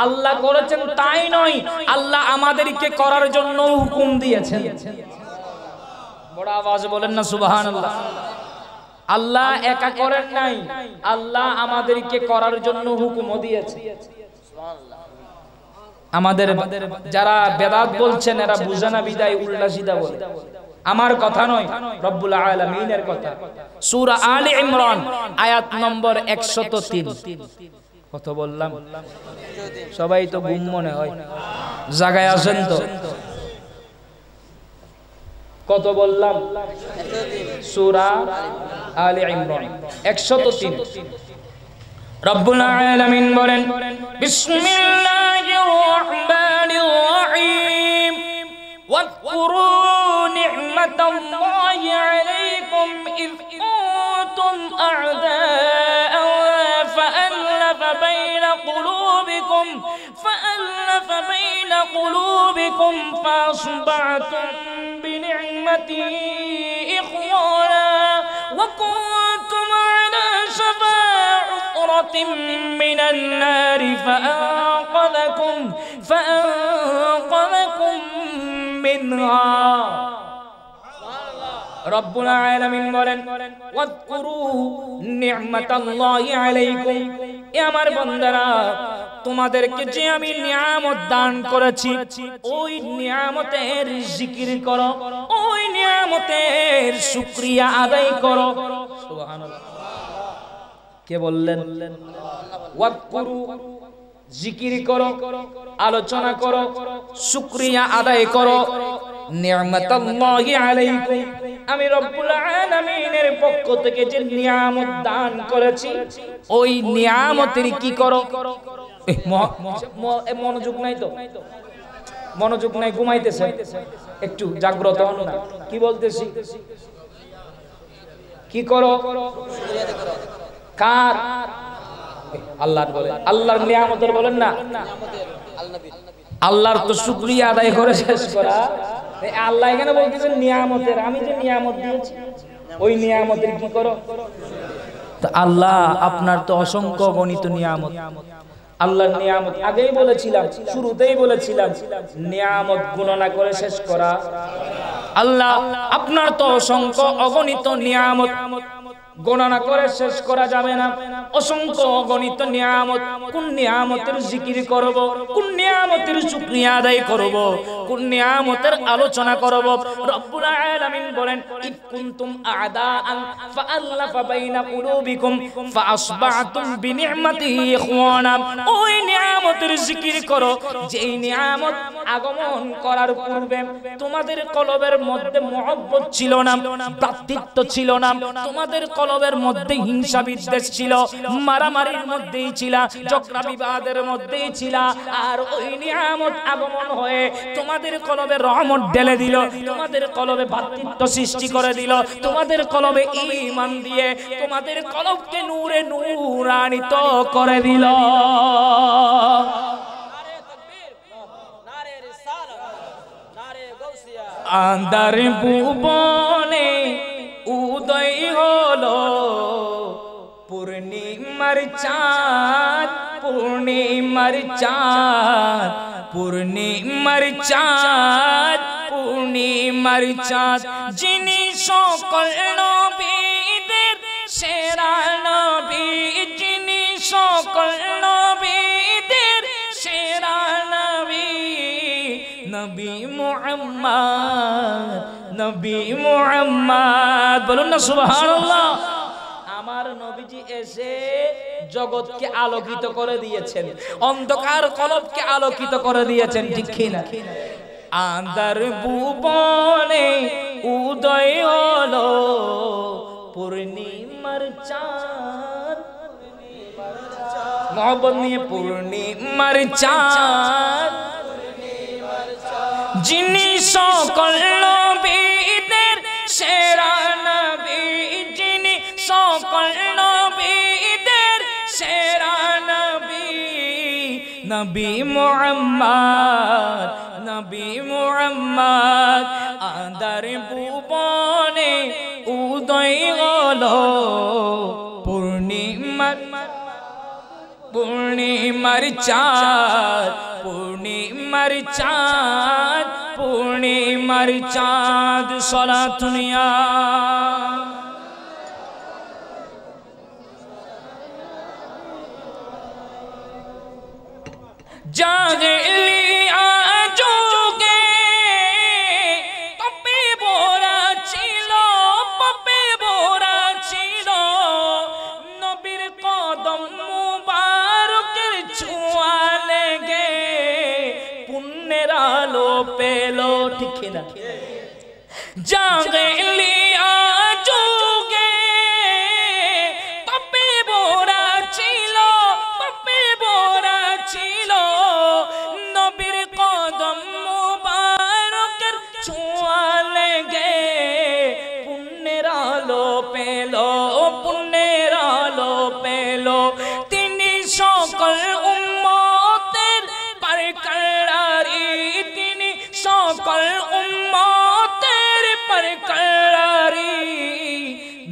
আল্লাহ করেছেন তাই নয়, আল্লাহ আমাদেরকে করার জন্য হুকুম দিয়েছেন। বড় আওয়াজ বলেন না সুবহানাল্লাহ। আল্লাহ একা করেন নাই, আল্লাহ আমাদেরকে করার জন্য হুকুমও দিয়েছে। আমাদের যারা বেদাত বলছেন এরা বুঝে না বিদায় উল্টা সিধা বলে। আমার কথা নয়, রব্বুল আলামিনের কথা। সূরা আলে ইমরান আয়াত নম্বর 103। কত বললাম? সবাই তো ঘুম মনে হয়, জায়গায় আছেন তো? কত বললাম? সূরা আলে ইমরান 103। রব্বুল আলামিন বলেন, বিসমিল্লাহির রাহমানির রাহিম, ওয়াজকুরু নি'মাতাল্লাহি আলাইকুম ইয কুনতুম আ'দাআন ফাআলাফা বাইনা কুলুবিকুম ফাসবাহতুম বিনি'মাতিহি ইখওয়ানা ওয়া কুনতুম আলা শাফা من النار فأنقذكم منها। রব্বুল আলামিন বলেন, ওয়াজকুরু নি'মাতাল্লাহি আলাইকুম, এ আমার বান্দারা তোমাদেরকে যে আমি নিয়ামত দান করেছি ওই নিয়ামতের জিকির করো, ওই নিয়ামতের শুকরিয়া আদায় করো। সুবহানাল্লাহ। কে বললেন? ওয়াজকুরু, জিকির করো, আলোচনা করো, শুকরিয়া আদায় করো। নি'মাতাল্লাহি আলাইকুম, আমি রব্বুল আলামিনের পক্ষ থেকে যে নিয়ামত দান করেছি ওই নিয়ামতের কি করো? মনোযোগ নাই তো, মনোযোগ নাই, ঘুমাইতেছে, একটু জাগ্রত হন না। কি বলতেছি? কি করো? কার? আল্লাহর বলেন, আল্লাহর নিয়ামতের বলেন না। আল্লাহর তো শুকরিয়া আদায় করে শেষ করা। আল্লাহ এখানে বলতেছেন নিয়ামতের, আমি যে নিয়ামত দিয়েছি ওই নিয়ামতের কি করো? তা আল্লাহ আপনার তো অসংখ্য গণিত নিয়ামত। আল্লাহর নিয়ামত আগেই বলেছিলাম, শুরুতেই বলেছিলাম, নিয়ামত গণনা করে শেষ করা। আল্লাহ আপনার তো অসংখ্য অগণিত নিয়ামত, গণনা করে শেষ করা যাবে না। অসংখ্য অগণিত নিয়ামত, কোন নিয়ামতের জিকির করব, কোন নিয়ামতের শুকরিয়া আদায় করব, কোন নিয়ামতের আলোচনা করব। রব্বুল আলামিন বলেন, ইদ কুনতুম আ'দাআন ফাআল্লাফা বাইনা কুলুবিকুম ফাআসবাহতুম বিনি'মাতিহি ইখওয়ানা। ওই নিয়ামতের জিকির করো যেই নিয়ামত আগমন করার পূর্বে তোমাদের কলবের মধ্যে মহব্বত ছিল না, ভ্রাতৃত্ব ছিল না, তোমাদের কলবের মধ্যে হিংসা বিদ্বেষ ছিল, মারামারির মধ্যেই ছিল, ঝগড়া বিবাদের মধ্যেই ছিল। আর ওই নিয়ামত আগমন হয়ে তোমাদের কলবে রহমত ঢেলে দিল, তোমাদের কলবে ভ্রাতৃত্ব সৃষ্টি করে দিল, তোমাদের কলবে ঈমান দিয়ে তোমাদের কলবকে নূরে নূরান্বিত করে দিল। আন্ধার ভুবনে উদয় হলো পূর্ণিমার চাঁদ, পূর্ণিমার চাঁদ, পূর্ণিমার চাঁদ, পূর্ণিমার চাঁদ। যিনি সকল নবীদের সেরা নবী, যিনি সকল নবীদের সেরা নবী, নবী মুহাম্মদ, নবী মুহাম্মদ। বলুন না সুবহানাল্লাহ। আমার নবীজি এসে জগৎকে আলোকিত করে দিয়েছেন, অন্ধকার কলবকে আলোকিত করে দিয়েছেন, ঠিক কি না? আন্ধার ভুবনে উদয় হলো পূর্ণিমার চাঁদ, মহব্বত নিয়ে পূর্ণিমার চাঁদ। যিনি সকল নবীদের সেরা নবী, যিনি সকল নবীদের সেরা নবী, নবী মুহাম্মদ, নবী মুহাম্মদ। আন্ধার ভুবনে উদয় হলো পূর্ণিমার, পূর্ণিমার চাঁদ, পূর্ণিমার চাঁদ, পূর্ণিমার চাঁদ। সালাতুন ইয়া জাগলিয়া যুগে পাপে ভরা ছিল, পাপে ভরা ছিল, নবীর কদম মুবারকের ছোঁয়া লেগে পুণ্যের আলো পেল, ঠিক না? জাগলিয়া যুগে পাপে ভরা ছিল, পাপে ভরা ছিল, নবীর কদম মুবারকের ছোঁয়া লেগে পুণ্যের আলো পেল, পুণ্যের আলো পেল। তিনি সকল উম্মতের পারকারি, তিনি সকল উম্মতের পারকারি,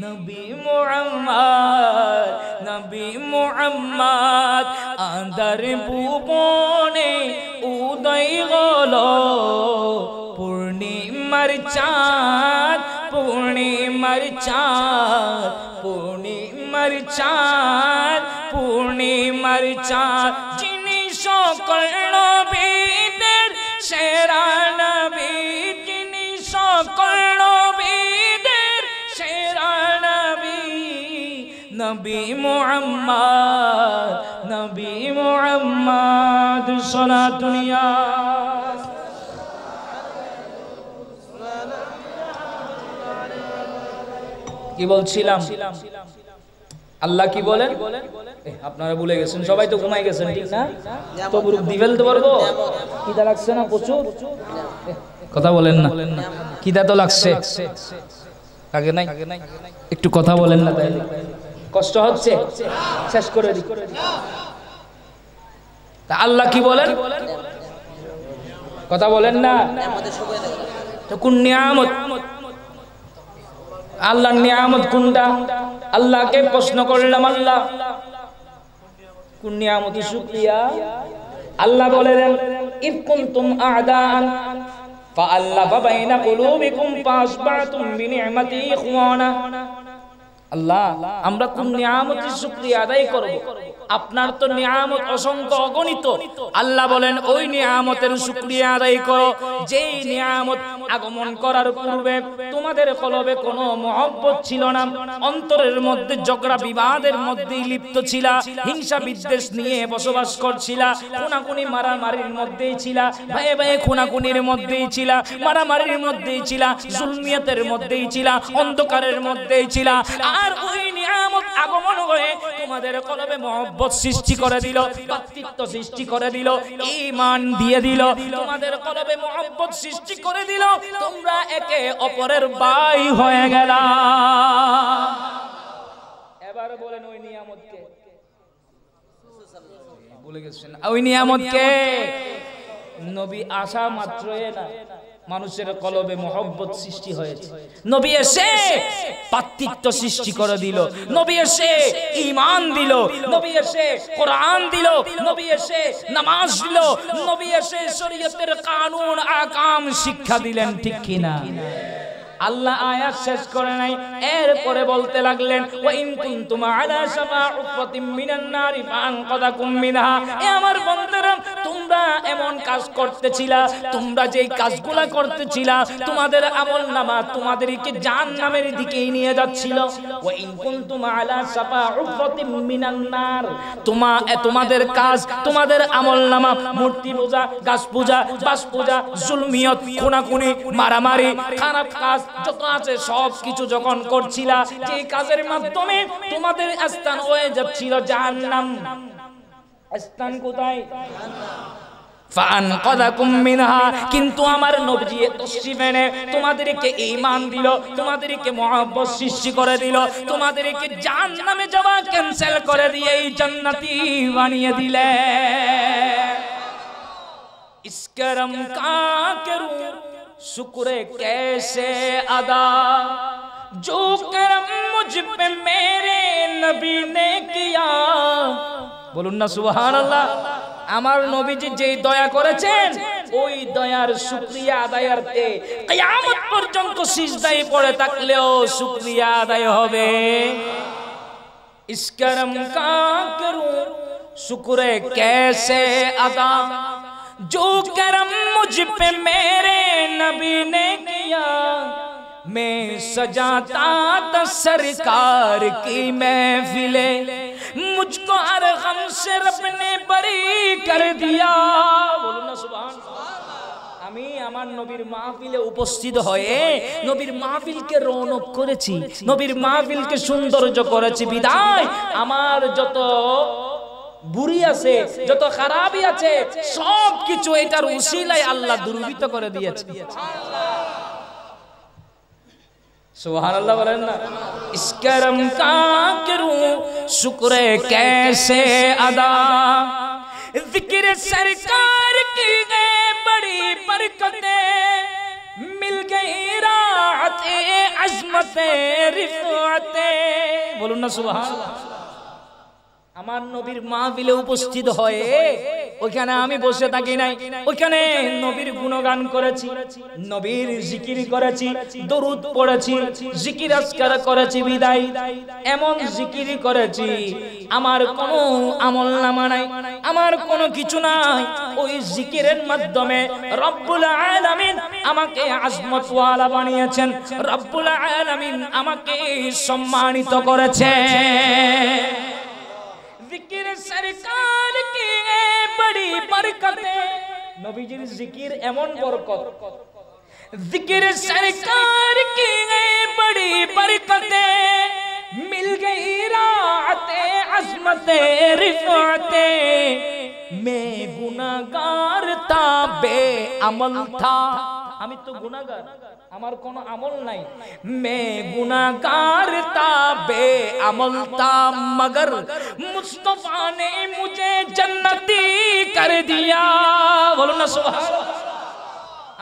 নবী মুহাম্মদ, নবী মুহাম্মদ। আন্ধার ভুবনে উদয় হলো পূর্ণিমার চাঁদ, পূর্ণিমার চাঁদ, পূর্ণিমার চাঁদ, পূর্ণিমার চাঁদ। যিনি সকল নবীদের সেরা নবী, যিনি সকল নবীদের সেরা নবী, নবী মুহাম্মদ, নবী মুহাম্মদ। সালাতুন ইয়া কি বলছিলাম? আল্লাহ কি বলেন? আপনারা ভুলে গেছেন, সবাই তো ঘুমাই গেছেন, ঠিক না? তো গ্রুপ দি ফেলতে পারবো? কিদা লাগছে না প্রচুর? কথা বলেন না, কিদা তো লাগছে আগে নাই, একটু কথা বলেন না, তাই কষ্ট হচ্ছে, শেষ করে দিই। তা আল্লাহ কি বলেন? কথা বলেন না। কোন নিয়ামত? আল্লাহর নিয়ামত কোনটা? আল্লাহকে প্রশ্ন করলাম, আল্লাহ কোন নিয়ামতের শুকরিয়া? আল্লাহ বলেন, ইন কুনতুম আ'দাআন ফাআল্লাফা বাইনা কুলুবিকুম ফাআসবাহতুম বিনি'মাতি ইখওয়ানা। আল্লাহ, আমরা কোন নিয়ামতের শুকরিয়া আদায় করব? আপনার তো নিয়ামত অসংখ্য অগণিত। আল্লাহ বলেন, ওই নিয়ামতের শুকরিয়া আদায় করো যেই নিয়ামত আগমন করার পূর্বে তোমাদের কলবে কোনো মহব্বত ছিল না, অন্তরের মধ্যে ঝগড়া বিবাদের মধ্যেই লিপ্ত ছিলা, হিংসা বিদ্বেষ নিয়ে বসবাস করছিলা, খুনাখুনি মারামারির মধ্যেই ছিলা, ভাই ভাই খুনাখুনির মধ্যেই ছিলা, মারামারির মধ্যেই ছিলা, জুলমিয়াতের মধ্যেই ছিলা, অন্ধকারের মধ্যেই ছিলা। আর ওই নিয়ামত আগমন হয়ে তোমাদের কলবে মহব্বত সৃষ্টি করে দিল, ভ্রাতৃত্ব সৃষ্টি করে দিল, ঈমান দিয়ে দিল, তোমাদের কলবে মহব্বত সৃষ্টি করে দিল, তোমরা একে অপরের ভাই হয়ে গেলা। এবার বলেন, ওই নিয়ামত কে? ভুলে গেছেন? ওই নিয়ামত কে? নবী আসা মাত্রই না মানুষের কলবে মহব্বত সৃষ্টি হয়েছে। নবী এসে ভ্রাতৃত্ব সৃষ্টি করে দিল, নবী এসে ঈমান দিল, নবী এসে কোরআন দিল, নবী এসে নামাজ দিল, নবী এসে শরীয়তের কানুন আকাম শিক্ষা দিলেন। ঠিক কি না? আল্লাহ আয়াত শেষ করে নাই, এরপরে বলতে লাগলেন, ওয়া ইন কুনতুম আলা শাফা উফরাতিম মিনান নারি ফাআনকাযাকুম মিনহা। এ আমার বান্দারা, তোমরা এমন কাজ করতেছিলা, তোমরা যেই কাজগুলা করতেছিলা, তোমাদের আমলনামা তোমাদেরকে জাহান্নামের দিকেই নিয়ে যাচ্ছিল। ওয়া ইন কুনতুম আলা শাফা উফরাতিম মিনান নার, তোমাদের কাজ, তোমাদের আমলনামা মূর্তি পূজা, গাছ পূজা, বাস পূজা, জুলমিয়ত, খুনাখুনি, মারামারি, খারাপ কাজ যত আছে সব কিছু যখন করছিলা, যে কাজের মাধ্যমে তোমাদের স্থান হয়ে যাচ্ছিল জাহান্নাম। স্থান কোথায়? ফাআনকাযাকুম মিনহা। কিন্তু আমার নবী তশরিফ এনে তোমাদেরকে ঈমান দিল, তোমাদেরকে মহব্বত সৃষ্টি করে দিল, তোমাদেরকে জাহান্নামে যাওয়া ক্যান্সেল করে দিয়ে এই জান্নাতি বানিয়ে দিলে। ইস করম কা করুं शुक्र कैसे अदा, जो करम मुझ पे मेरे नबी ने किया। বলুন না সুবহানাল্লাহ। আমার নবীজি যেই দয়া করেছেন, ওই দয়ার শুকরিয়া আদায়ার্থে কিয়ামত পর্যন্ত সিজদায় পড়ে থাকলেও শুকরিয়া আদায় হবে। ইস করম কা করুं शुक्र कैसे अदा, जो करम मुझ पे मेरे नबी ने किया, मैं सजाता था सरकार की महफिले, मुझको हर गम से रब ने बरी कर दिया। बोलो ना सुभान। আমি আমার নবীর মাহফিলে উপস্থিত হয়ে নবীর মাহফিলকে রৌনক করেছি, নবীর মাহফিলকে সৌন্দর্য করেছি বিদায় আমার যত বুড়ি আছে, যত খারাপই আছে, সব কিছু এটার উসিলায় আল্লাহ দুর্বৃত্ত করে দিয়েছে। সুবহানাল্লাহ বলেন না। ইস করম কা করুं शुक्र कैसे अदा, जिक्र सरकार की बड़ी बरकतें, मिल गई राहते अज़मते रिफ़ाते। बोलूं ना सुबहान। আমার নবীর মাহফিলে উপস্থিত হয়ে ওইখানে আমি বসে থাকি নাই, ওইখানে নবীর গুণগান করেছি, নবীর জিকির করেছি, দরুদ পড়েছি, জিকির আজকার করেছি বিদায়, এমন জিকির করেছি আমার কোনো আমলনামা নাই, আমার কোনো কিছু নাই। ওই জিকিরের মাধ্যমে রব্বুল আলামিন আমাকে আজমত ওয়ালা বানিয়েছেন, রব্বুল আলামিন আমাকে সম্মানিত করেছেন। जिक्र सरकार की बड़ी बरकतें, नबीजीर जिकिर एमन बरकत, जिक्र सरकार की बड़ी बरकतें, मिल गई राहते अज़मते रिफ़ाते, मैं गुनाहगार था बेअमल था। আমি তো গুনাহগার, আমার কোনো আমল নাই। मैं गुनाहगार था बेअमल था, मगर मुस्तफा ने मुझे जन्नती कर दिया। বলুন না সুবহানাল্লাহ।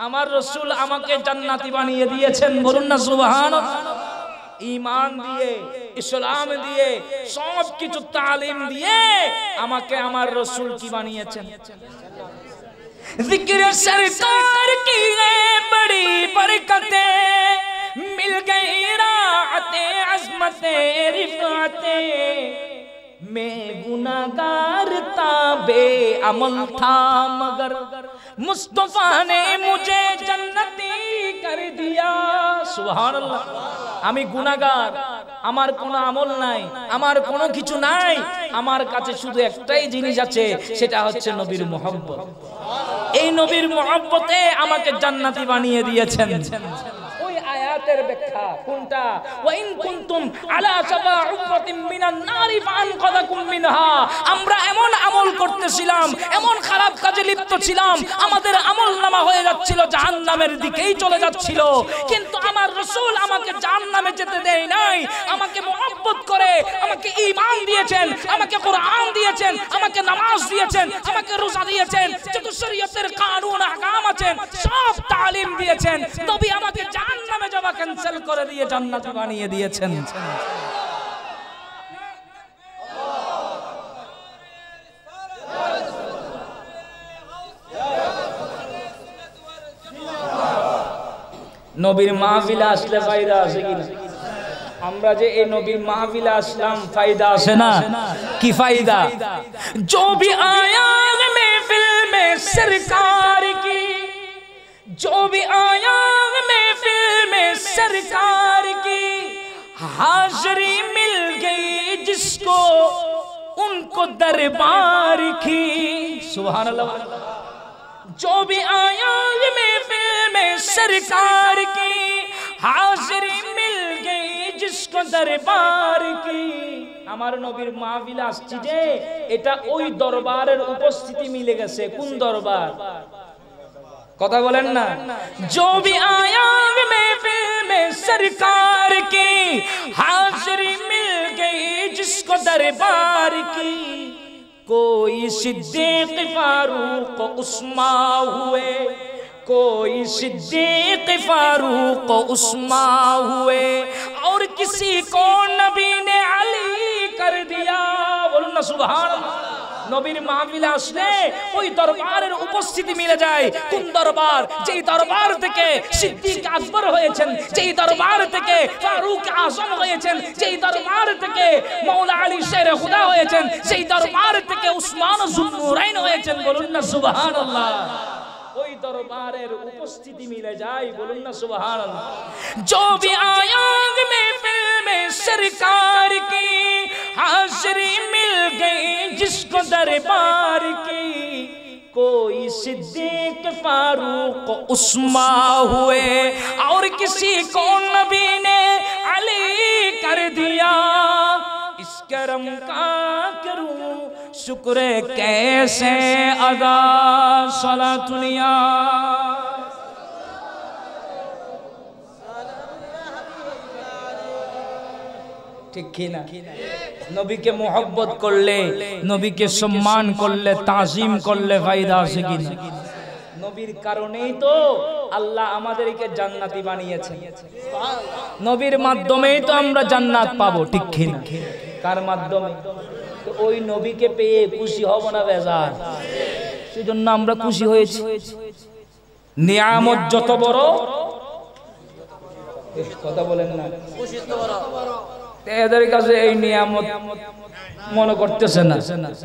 আমার রাসূল আমাকে জান্নাতি বানিয়ে দিয়েছেন। বলুন না সুবহানাল্লাহ। ঈমান দিয়ে, ইসলাম দিয়ে, সব কিছু তালিম দিয়ে আমাকে আমার রাসূল কি বানিয়েছেন? जिक्र सरकार की है बड़ी बरकतें, मिल गई राहते अज़मते रिफ़ाते, मैं गुनाहगार था बेअमल था मगर मुस्तफा ने मुझे जन्नती कर दिया। सुभान अल्लाह। আমি গুনাহগার, আমার কোনো আমল নাই, আমার কোনো কিছু নাই, আমার কাছে শুধু একটাই জিনিস আছে, সেটা হচ্ছে নবীর মুহাব্বত। এই নবীর মুহাব্বতে আমাকে জান্নাতি বানিয়ে দিয়েছেন। ওই আয়াতের ব্যাখ্যা কোনটা? ওয়া ইন কুনতুম আলা শাফা উফরাতিন মিনান নারি ফাআনকাযাকুম মিনহা। আমরা এমন আমল করতেছিলাম, এমন খারাপ কাজে লিপ্ত ছিলাম, আমাদের আমলনামা হয়ে যাচ্ছিল জাহান্নামের দিকেই চলে যাচ্ছিল, কিন্তু আমার রাসূল আমাকে জাহান্নামে যেতে দেয় নাই। আমাকে মুহাব্বত করে আমাকে ঈমান দিয়েছেন, আমাকে কোরআন দিয়েছেন, আমাকে নামাজ দিয়েছেন, আমাকে রোজা দিয়েছেন, যত শরীয়তের কানুন আহকাম আছেন সব তালিম দিয়েছেন। নবী আমাকে জাহান্নামে যাওয়া ক্যান্সেল করে দিয়ে জান্নাতি বানিয়ে দিয়েছেন। নবীর মাহফিলে আসলে ফায়দা আছে কিনা? আমরা যে এই নবীর মাহফিলে আসলাম, ফায়দা আছে না? কি ফায়দা? जो भी आया महफिल में सरकार की, जो भी आया महफिल में सरकार की, हाज़री मिल गई जिसको उनको दरबार की। सुभान अल्लाह। जो भी आया महफिल में सरकार की, हाज़री मिल गई जिसको दरबार की। আমার নবীর মাহফিলে আসছি যে এটা ওই দরবারের উপস্থিতি মিলে গেছে। কোন দরবার? কথা বলেন না। जो भी आया महफिल में सरकार की, हाज़री मिल गई जिसको दरबार की। कोई सिद्दीक़ फारूक उस्मान हुए, कोई सिद्दीक़ फारूक उस्मान हुए, और किसी को नबी ने अली कर दिया। बोलुन ना सुभान अल्लाह। নবীর মাহফিলে আসলে ওই দরবারের উপস্থিতি মিলে যায়। কোন দরবার? যেই দরবার থেকে সিদ্দিক আকবর হয়েছেন, যেই দরবার থেকে ফারুক আজম হয়েছেন, যেই দরবার থেকে মাওলা আলী শের খুদা হয়েছেন, সেই দরবার থেকে উসমান যুন্নুরাইন হয়েছেন। বলুন না সুবহানাল্লাহ। ওই দরবারের উপস্থিতি মিলে যায়। বলুন না সুবহানাল্লাহ। जो भी आया महफिल में सरकार की, हाज़री मिल गई जिसको दरबार की। कोई सिद्दीक फारूक उस्मान हुए, और किसी को नबी ने अली कर दिया। इस करम का करूं शुक्र कैसे अदा, सलातुनिया। ঠিক কি না? নবীকে মোহব্বত করলে, নবীকে সম্মান করলে, তাজিম করলে ফায়দা আছে কি না? নবীর কারণেই তো আল্লাহ আমাদেরকে জান্নাতি বানিয়েছেন। নবীর মাধ্যমেই তো আমরা জান্নাত পাবো। ঠিক কি না? কার মাধ্যমে? তো ওই নবীকে পেয়ে খুশি হব না বেজার? সেজন্য আমরা খুশি হয়েছি। নিয়ামত যত বড়, কথা বলেন না, খুশি তো বড়। এদের কাছে এই নিয়ামত মনে করতেছে না,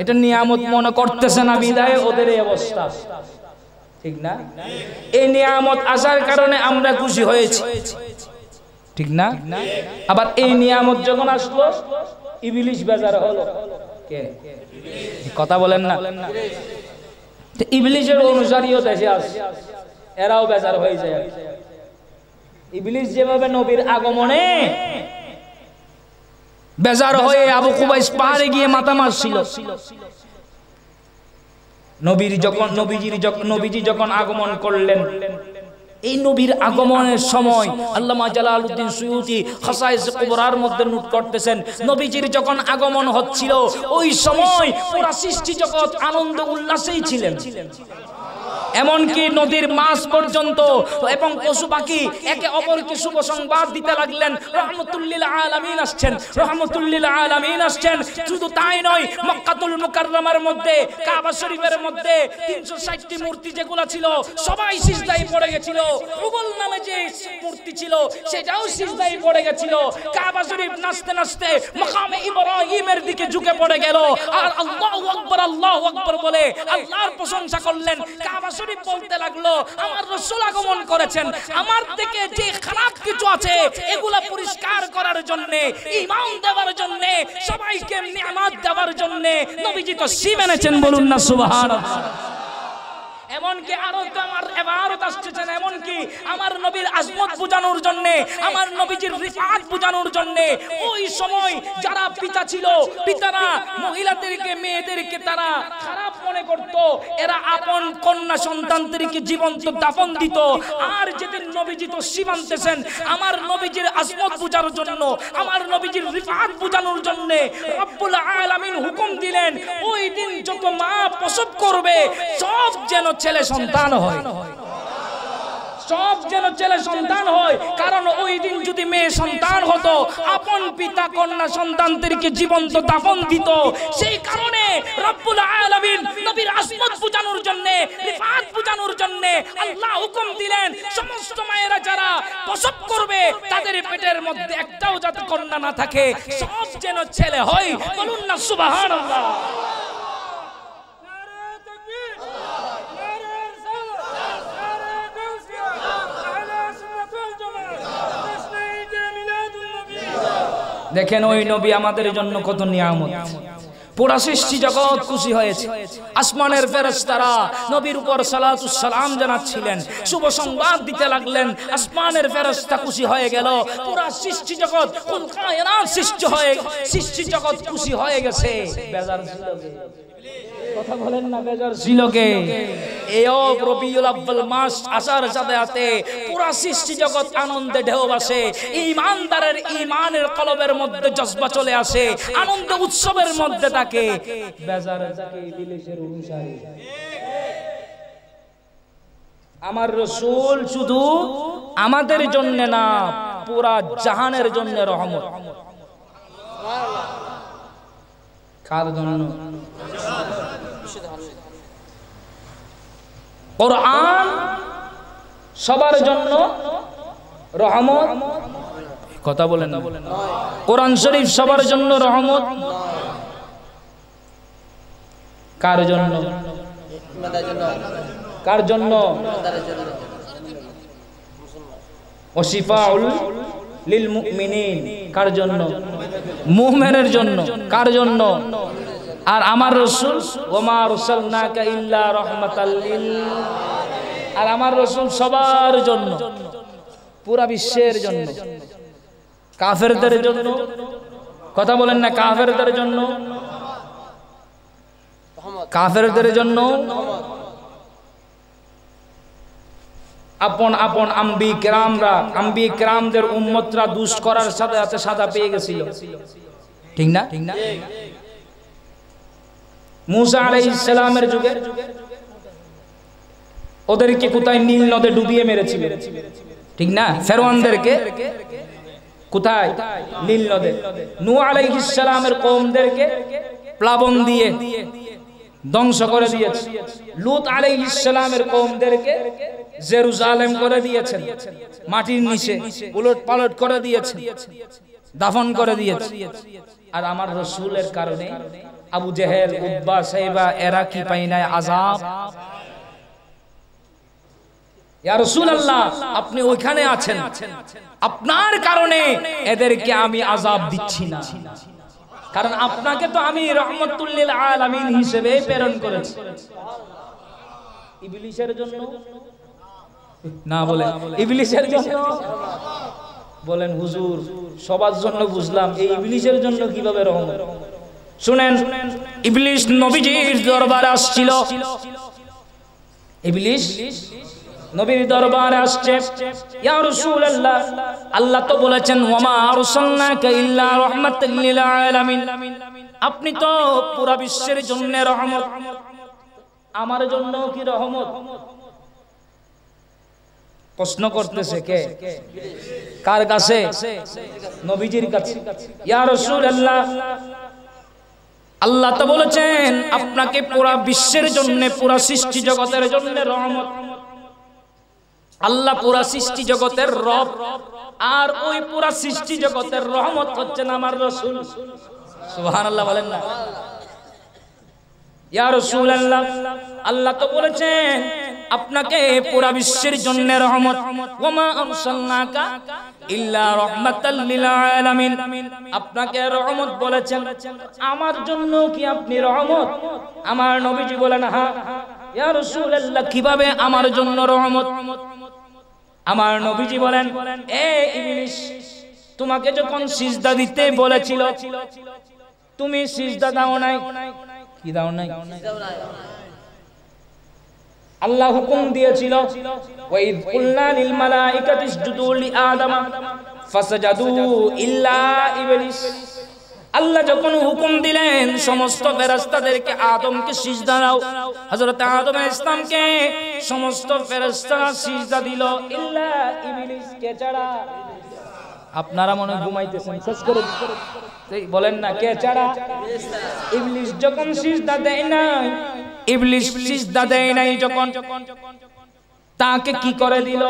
এটা নিয়ামত মনে করতেছে না, বিদায় ওদের এই অবস্থা। ঠিক না? এই নিয়ামত আসার কারণে আমরা খুশি হয়েছি। ঠিক না? আবার এই নিয়ামত যখন আসলো ইবলিস বেজার হলো। কে? কথা বলেন না। ইবলিসের অনুসারীও দেশে আছে, এরাও বেজার হয়ে যায়। ইবলিস যেভাবে নবীর আগমনে বেজার হয়ে আবু কুবাইস পাহাড়ে গিয়ে মাথা মারছিল, নবীজি যখন আগমন করলেন, এই নবীর আগমনের সময় আল্লামা জালালউদ্দিন সুয়ুতি খাসায়েস কুবরার মধ্যে নোট করতেছেন, নবীজির যখন আগমন হচ্ছিল ওই সময় পুরা সৃষ্টি জগৎ আনন্দ উল্লাসেই ছিলেন। এমনকি নদীর মাছ পর্যন্ত এবং পশু পাখি একে অপরকে শুভ সংবাদ দিতে লাগলেন, রহমতুল লিল আলামিন আসছেন, রহমতুল লিল আলামিন আসছেন। শুধু তাই নয়, মক্কাতুল মুকাররমার মধ্যে কাবা শরীফের মধ্যে 360টি মূর্তি যেগুলো ছিল সবাই সিজদায় পড়ে গেছিল। হুবল নামে যে মূর্তি ছিল সেটাও সিজদায় পড়ে গেছিল। কাবা শরীফ নাচতে নাচতে মাকামে ইব্রাহিমের দিকে ঝুঁকে পড়ে গেল আর আল্লাহু আকবার বলে আল্লাহর প্রশংসা করলেন। কাবা শরীফ বলতে লাগলো, আমার রাসূল আগমন করেছেন, আমার থেকে যে খারাপ কিছু আছে এগুলা পরিষ্কার করার জন্য, ঈমান দেওয়ার জন্য, সবাইকে নিয়ামত দেওয়ার জন্য নবীজি তো মেনেছেন। বলুন না সুবহানাল্লাহ। এমনকি আরো আমার ইবাদত আসছেন, এমনকি আমার নবীর আজমত বোঝানোর জন্য, আমার নবীজির রিফাত বোঝানোর জন্য ওই সময় যারা পিতা ছিল, পিতারা মহিলাদেরকে মেয়েদেরকে তারা খারাপ মনে করত, এরা আপন কন্যা সন্তানদেরকে জীবন্ত দাফন দিত। আর যেদিন নবীজি তো শিবানতেছেন আমার নবীজির আজমত বোঝানোর জন্য, আমার নবীজির রিফাত বোঝানোর জন্য রব্বুল আলামিন হুকুম দিলেন, ওই দিন যত মা প্রসব করবে সব যেন ছেলে সন্তান হয়, সব যেন ছেলে সন্তান হয়। কারণ ওই দিন যদি মেয়ে সন্তান হতো আপন পিতা কন্যা সন্তানদেরকে জীবন্ত দাফন দিত। সেই কারণে রব্বুল আলামিন নবীর আজমত বোঝানোর জন্য, রিফাত বোঝানোর জন্য আল্লাহ হুকুম দিলেন, সমস্ত মায়েরা যারা প্রসব করবে তাদের পেটের মধ্যে একটাও যাতে কন্যা না থাকে, সব যেন ছেলে হয়। বলুন না সুবহানাল্লাহ। দেখেন ওই নবী আমাদের জন্য কত নিয়ামত। পুরা সৃষ্টি জগৎ খুশি হয়েছে। আসমানের ফেরেশতারা নবীর উপর সালাতুস সালাম জানাচ্ছিলেন, শুভ সংবাদ দিতে লাগলেন। আসমানের ফেরেশতা খুশি হয়ে গেল, পুরা সৃষ্টি জগৎ, কুল কায়নাত সৃষ্টি জগৎ খুশি হয়ে গেছে। বেজার ছিল কথা বলেন না, বেজার ছিল কে? এও রবিউল আউয়াল মাস আসার সাথে সাথে পুরা সৃষ্টি জগৎ আনন্দে ঢেউ ভাসে। ঈমানদারের ঈমানের কলবের মধ্যে জজবা চলে আসে, আনন্দ উৎসবের মধ্যে থাকে। বেজার থাকে ইবলিসের অনুসারী। আমার রাসূল শুধু আমাদের জন্য না, পুরা জাহানের জন্য রহমত। কার জন্য? কোরআন সবার জন্য রহমত। কথা বলেন না। কোরআন শরীফ সবার জন্য রহমত। কার জন্য? কার জন্য? ওয়াশিফাউল লিল মুমিনিন। কার জন্য? মুমিনের জন্য। কার জন্য? আর আমার রাসূল ওমা আরসালনাকা ইল্লা রাহমাতাল লিল, আর আমার রাসূল সবার জন্য, পুরা বিশ্বের জন্য। কাফেরদের জন্য? কথা বলেন না। কাফেরদের জন্য? কাফেরদের জন্য আপন আপন আম্বি কেরামরা, আম্বি কেরামদের উম্মতরা দুষ্ট করার সাথে সাথে সাজা পেয়ে গেছিল, ঠিক না? ঠিক না? মুসা আলাইহিস সালামের যুগে ওদেরকে কোথায়? নীল নদে ডুবিয়ে মেরেছিল, ঠিক না? ফেরআউনদেরকে কোথায়? নীল নদে। নূহ আলাইহিস সালামের কওমদেরকে প্লাবন দিয়ে ধ্বংস করে দিয়েছে। লূত আলাইহিস সালামের কওমদেরকে জেরুজালেম করে দিয়েছেন, মাটির নিচে উলট পালট করে দিয়েছেন, দাফন করে দিয়েছে। আর আমার রাসূলের কারণে আবু জেহেল, উতবা, সাইবা এরা কি পায় না আযাব? ইয়া রাসূলুল্লাহ, আপনি ওইখানে আছেন, আপনার কারণে এদেরকে আমি আযাব দিচ্ছি না, কারণ আপনাকে তো আমি রাহমাতুল লিল আলামিন হিসেবে প্রেরণ করেছি। ইবলিসের জন্য না বলে, ইবলিসের জন্য বলেন হুজুর সবার জন্য বুঝলাম, এই ইবলিসের জন্য কিভাবে রহমত? শুনেন, ইবলিস নবীজির দরবারে আসছিল। ইবলিস নবীর দরবারে আসছে, ইয়া রাসূলুল্লাহ, আল্লাহ তো বলেছেন ওয়ামা আরসালনাকা ইল্লা রাহমাতাল লিল আলামিন, আপনি তো পুরো বিশ্বের জন্য রহমত। আমার জন্য কি রহমত? প্রশ্ন করতেছে কে? কার কাছে? নবীজির কাছে। ইয়া রাসূলুল্লাহ, আল্লাহ তো বলেছেন আপনাকে পুরা বিশ্বের জন্য, পুরা সৃষ্টি জগতের জন্য রহমত। আল্লাহ পুরা সৃষ্টি জগতের রব, আর ওই পুরা সৃষ্টি জগতের রহমত হচ্ছেন আমার রাসূল। সুবহানাল্লাহ বলেন না? ইয়া রাসূলুল্লাহ, আল্লাহ তো বলেছেন আপনাকে পুরা বিশ্বের জন্য রহমত। ওয়ামা আরসালনাকা ইল্লা রাহমাতাল লিল আলামিন, আপনাকে রহমত বলেছেন, আমার জন্য কি আপনি রহমত? আমার নবীজি বলেন হ্যাঁ। ইয়া রাসূলুল্লাহ, কিভাবে আমার জন্য রহমত? আমার নবীজি বলেন, এ ইবলিস, তোমাকে যখন সিজদা দিতে বলেছিল তুমি সিজদা দাও নাই। কি দাও নাই? আল্লাহ হুকুম দিয়েছিল, ওয়াইদ কুলনা লিল মালাইকাতি ইসজুদু লিআদম ফাসাজাদু ইল্লা ইবলিস। আল্লাহ যখন হুকুম দিলেন সমস্ত ফেরেশতাদেরকে আদমকে সিজদা দাও, হযরত আদম আলাইহিস সালামকে সমস্ত ফেরেশতারা সিজদা দিল, ইল্লা ইবলিস কে ছাড়া। আপনারা মনে ঘুমাইতেছেন, শেষ করে বলেন না কে ছাড়া? ইবলিস যখন সিজদা দেয় নাই, ইবলিস সিজদা দেয় নাই যখন, তাকে কি করে দিল?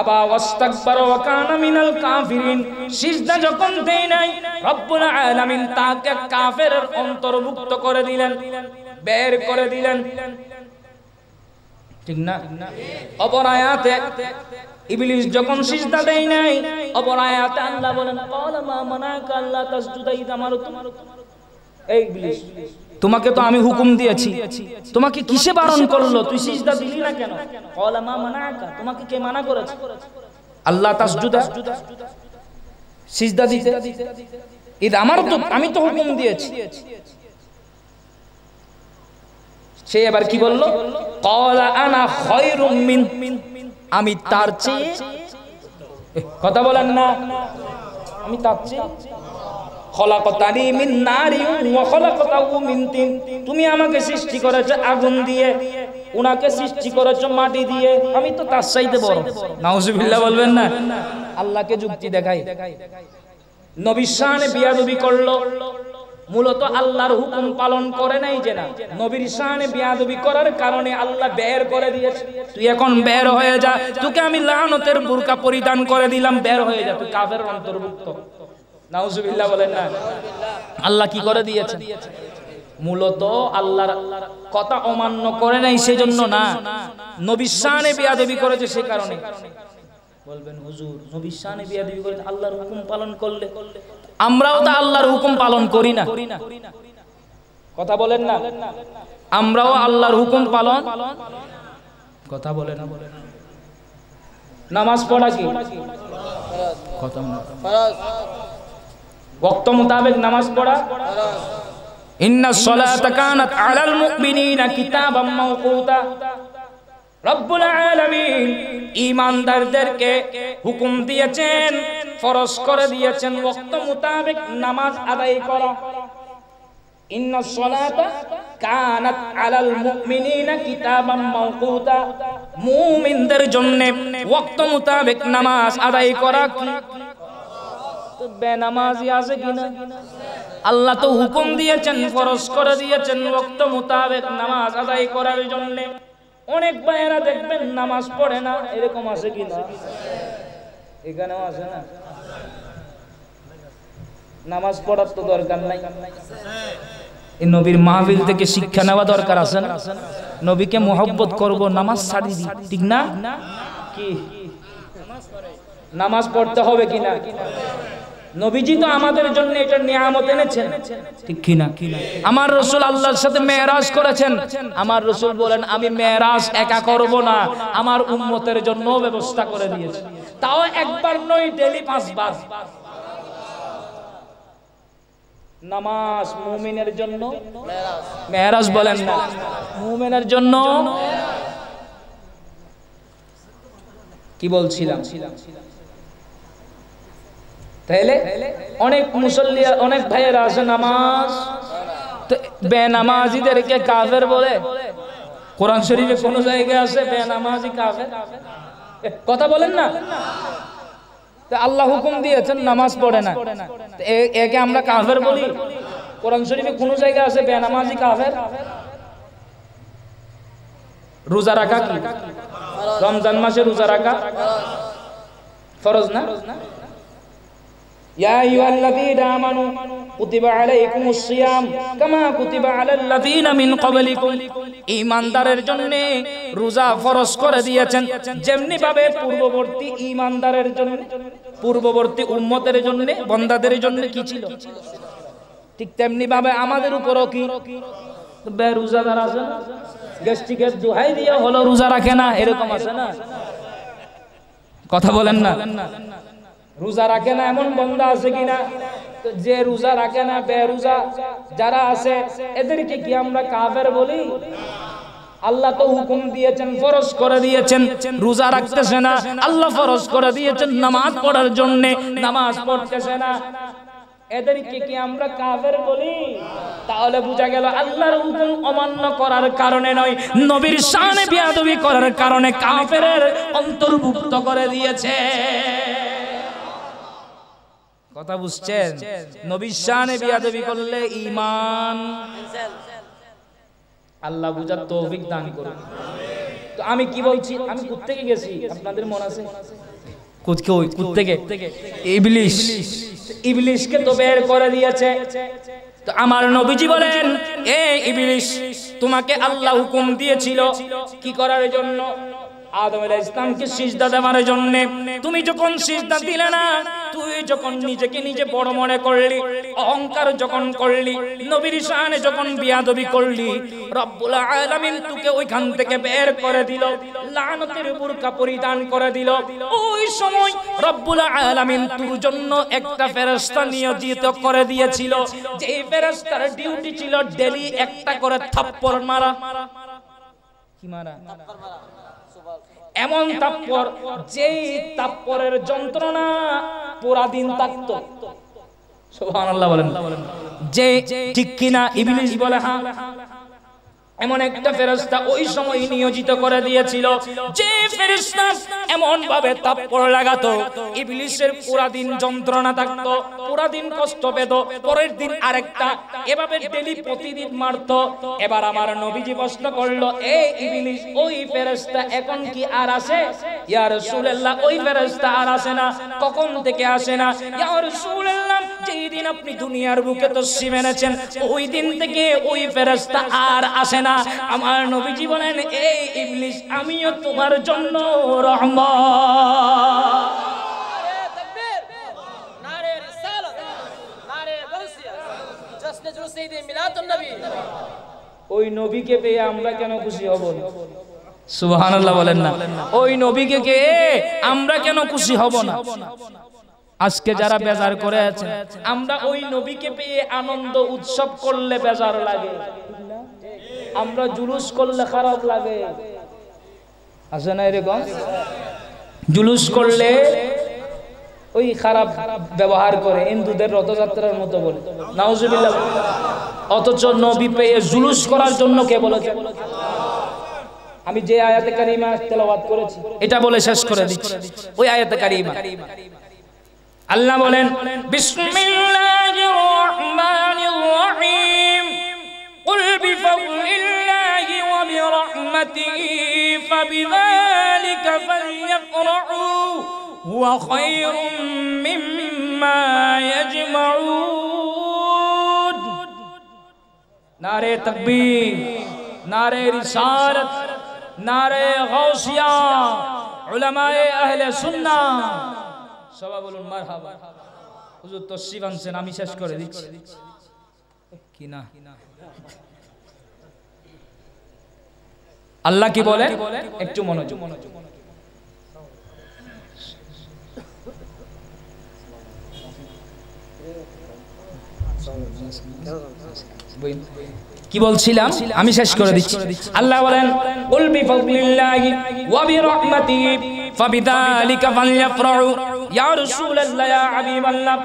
আবা ওয়াস্তাকবারা ওয়া কানা মিনাল কাফিরিন। সিজদা যখন দেয় নাই, রব্বুল আলামিন তাকে কাফেরের অন্তর্ভুক্ত করে দিলেন, বের করে দিলেন, ঠিক না? অপর আয়াতে ইবলিস যখন সিজদা দেয় নাই, অপর আয়াতে আল্লাহ বলেন, ক্বালা মা মানাকা আল্লা তাসজুদা ইযা আমারতুম। এই ইবলিস, তোমাকে তো আমি হুকুম দিয়েছি, তোমাকে কিসে বারণ করলো? তুই সিজদা দিলি না কেন? ক্বালা মা মানাকা, তোমাকে কে মানা করেছে? আল্লাহ তাসজুদা, সিজদা দিতে। ইযা আমারতুম, আমি তো হুকুম দিয়েছি। সে এবার কি বলল? ক্বালা আনা খায়রুম মিন, আমি তার চেয়ে, কথা বলেন না, আমি তার চেয়ে। খলাকতানি মিন নারি ওয়া খলাকতাহু মিন তিন, তুমি আমাকে সৃষ্টি করেছো আগুন দিয়ে, উনাকে সৃষ্টি করেছো মাটি দিয়ে, আমি তো তার চাইতে বড়। নাউজুবিল্লাহ বলবেন না? আল্লাহকে যুক্তি দেখাই, নবীর শানে বিয়াদবি করলো, মূলত আল্লাহর হুকুম পালন করে নাই যে না, নবীর শানে বিয়াদবি করার কারণে আল্লাহ বের করে দিয়েছে। তুই এখন বের হয়ে যা, তোকে আমি লানতের বুরকা পরিধান করে দিলাম, বের হয়ে যা, তুই কাফের অন্তর্ভুক্ত। নাউজুবিল্লাহ বলেন না? আল্লাহ কি করে দিয়েছেন? মূলত আল্লাহর কথা অমান্য করে নাই সেজন্য না, নবীর শানে বিয়াদবি করেছে সে কারণে। বলবেন হুজুর নবীর শানে বিয়াদবি করে আল্লাহর হুকুম পালন করলে? আমরাও তো আল্লাহর হুকুম পালন করি না, কথা বলেন না? আমরাও আল্লাহর হুকুম পালন, কথা বলেন না? নামাজ পড়া কি কথা ফরজ? ওয়াক্ত মোতাবেক নামাজ পড়া ফরজ। ইন্নাস সালাতা কানাত আলাল মুমিনিনা কিতাবাম মাওকুতা। রব্বুল আলামিন ঈমানদারদেরকে হুকুম দিয়েছেন, ফরজ করে দিয়েছেন ওয়াক্ত মোতাবেক নামাজ আদায় করা। ইন্নাস সালাতা কানাত আলাল মুমিনিনা কিতাবাম মাওকুতা, মুমিনদের জন্য ওয়াক্ত মোতাবেক নামাজ আদায় করা কি? তো বেনামাজি আছে কিনা? আল্লাহ তো হুকুম দিয়েছেন, ফরজ করে দিয়েছেন ওয়াক্ত মোতাবেক নামাজ আদায় করার জন্য। অনেক ভাইয়েরা দেখবেন নামাজ পড়ে না, এরকম আছে কিনা? এখানেও আছে না? নামাজ পড়ার তো দরকার নাই, এই নবীর মাহফিল থেকে শিক্ষা নেওয়া দরকার আছে না? নবীকে মোহব্বত করব, নামাজ ছাড়ি দিই, ঠিক না? কি নামাজ পড়তে হবে কিনা? নবীজি তো আমাদের জন্য এটা নিয়ামত এনেছেন, ঠিক কিনা? আমার রাসূল আল্লাহর সাথে মেরাজ করেছেন, আমার রাসূল বলেন আমি মেরাজ একা করব না, আমার উম্মতের জন্য ব্যবস্থা করে দিয়েছি। তাও একবার নয়, ডেইলি 5 বার নামাজ মুমিনের জন্য মেরাজ বলেন না, মুমিনের জন্য। কি বলছিলাম? তাহলে অনেক মুসল্লি, অনেক ভাইয়েরা আছে নামাজ, বেনামাজিদেরকে কাফের বলে। কোরআন শরীফে কোন জায়গায় আছে বেনামাজি কাফের? কথা বলেন না। আল্লাহ হুকুম দিয়েছেন নামাজ পড়ে না, একে আমরা কাফের বলি? কোরআন শরীফে কোন জায়গায় আছে বেনামাজি কাফের? রোজা রাখা কি রমজান মাসে রোজা রাখা ফরজ না? ইয়া আইয়ুহাল্লাযীনা আমানু কুতিবা আলাইকুমুস সিয়াম কামা কুতিবা আলাল্লাযীনা মিন ক্বাবলিকুম। ঈমানদারের জন্য রোজা ফরজ করে দিয়েছেন যেমনি ভাবে পূর্ববর্তী ঈমানদারের জন্য, পূর্ববর্তী উম্মতের জন্য, বান্দাদের জন্য কি ছিল, ঠিক তেমনি ভাবে আমাদের উপরও কি বেরোজাদার আছে না? গ্যাস্ট্রিকের দোহাই দিয়ে হলো রোজা রাখে না, এরকম আছে না? কথা বলেন না। রোজা রাখে না এমন বান্দা আছে কিনা? তো যে রোজা রাখে না, বেরোজা যারা আছে, এদেরকে কি আমরা কাফের বলি? আল্লাহ তো হুকুম দিয়েছেন, ফরজ করে দিয়েছেন, রোজা রাখতেছে না, আল্লাহ ফরজ করে দিয়েছেন নামাজ পড়ার জন্য, নামাজ পড়তেছে না, এদেরকে কি আমরা কাফের বলি? তাহলে বোঝা গেল আল্লাহর হুকুম অমান্য করার কারণে নয়, নবীর শানে বেয়াদবি করার কারণে কাফেরের অন্তর্ভুক্ত করে দিয়েছে। কথা বুঝছেন? নবীর শানে বেয়াদবি করলে ঈমান। আল্লাহ বুঝার তৌফিক দান করুন। তো আমি কি বলছি, আমি কোত্থেকে গেছি আপনাদের মনে আছে? ইবলিস, ইবলিসকে তো বের করে দিয়েছে। তো আমার নবীজি বলেন, এ ইবলিস, তোমাকে আল্লাহ হুকুম দিয়েছিল কি করার জন্য? আদম আলাইহিস সালামকে সিজদা দেওয়ার জন্য। তুমি যখন সিজদা দিলে না, তুই যখন নিজেকে নিজে বড় মনে করলি, অহংকার যখন করলি, নবীর শানে যখন বিয়াদবি করলি, রব্বুল আলামিন তোকে ওইখান থেকে বের করে দিল, লানতের বুরকা পরিধান করে দিল। ওই সময় রব্বুল আলামিন তোর জন্য একটা ফেরেশতা নিয়োজিত করে দিয়েছিল, যে ফেরেশতার ডিউটি ছিল ডেইলি একটা করে থাপ্পড় মারা। কি মারা? এমন তাপ্পর, যেই তাপ্পরের যন্ত্রণা পুরা দিন থাকতো। সুবহানাল্লাহ বলেন। যে ঠিক কিনা? ইবলিস বলে হ্যাঁ। এমন একটা ফেরেশতা ওই সময় নিয়োজিত করে দিয়েছিল, যে ফেরেশতা এমন ভাবে তাপ্পড় লাগাতো ইবলিসের পুরা দিন যন্ত্রণা থাকতো, পুরা দিন কষ্ট পেত, পরের দিন আরেকটা, এভাবে ডেইলি প্রতিদিন মারতো। এবার আমার নবীজি প্রশ্ন করলো, এই ইবলিস, ওই ফেরেশতা এখন কি আর আসে? ইয়া রাসূলুল্লাহ, ওই ফেরেশতা আর আসে না। কখন থেকে আসে না? ইয়া রাসূলুল্লাহ, যেই দিন আপনি দুনিয়ার বুকে তসবিহ এনেছেন, ওই দিন থেকে ওই ফেরেশতা আর আসে না। আমার নবীজি বলেন, এই ইবলিস, আমিও তোমার জন্য রহমত। নারে তাকবীর, নারে রিসালাত, নারে গাউসিয়া, জশ্নে জুলুসে ঈদে মিলাদুন নবী। ওই নবীকে পেয়ে আমরা কেন খুশি হব না? সুবহানাল্লাহ বলেন না। ওই নবীকে পেয়ে আমরা কেন খুশি হব না? আজকে যারা বেজার করে আছে, আমরা ওই নবীকে পেয়ে আনন্দ উৎসব করলে বেজার লাগে, আমরা জুলুস করলে খারাপ লাগে। আছে না এরকম? জুলুস করলে ওই খারাপ ব্যবহার করে, হিন্দুদের রথযাত্রার মতো বলে, নাউজুবিল্লাহ। অথচ নবী পেয়ে জুলুস করার জন্য কে বলেছে? আমি যে আয়াতে কারিমা তেলাওয়াত করেছি এটা বলে শেষ করে দিচ্ছি। ওই আয়াতে কারিমা আল্লাহ বলেন, বিসমিল্লাহির রহমানির রহিম, কুল বিফাদলিল্লাহি ওয়া বিরহমাতিহি ফাবিযালিকা ফালইফরাহু হুয়া খায়রুম মিম্মা ইয়াজমাউন। নারে তাকবীর, নারে রিসালাত, নারে গাউসিয়া, উলামায়ে আহলে সুন্নাহ সবাই বলুন মারহাবা। হুজুর তশরিফ আনছেন, আমি শেষ করে দিচ্ছি কি না? আল্লাহ কি বলে একটু মনোযোগ। কি বলছিলাম আমি শেষ করে দিচ্ছি। আল্লাহ বলেন, কুল বিফাদলিল্লাহি ওয়া বিরহমাতিহি ফাবিযালিকা ফালইফরাহু। ইয়া রাসূলুল্লাহ, ইয়া হাবিবাল্লাহ,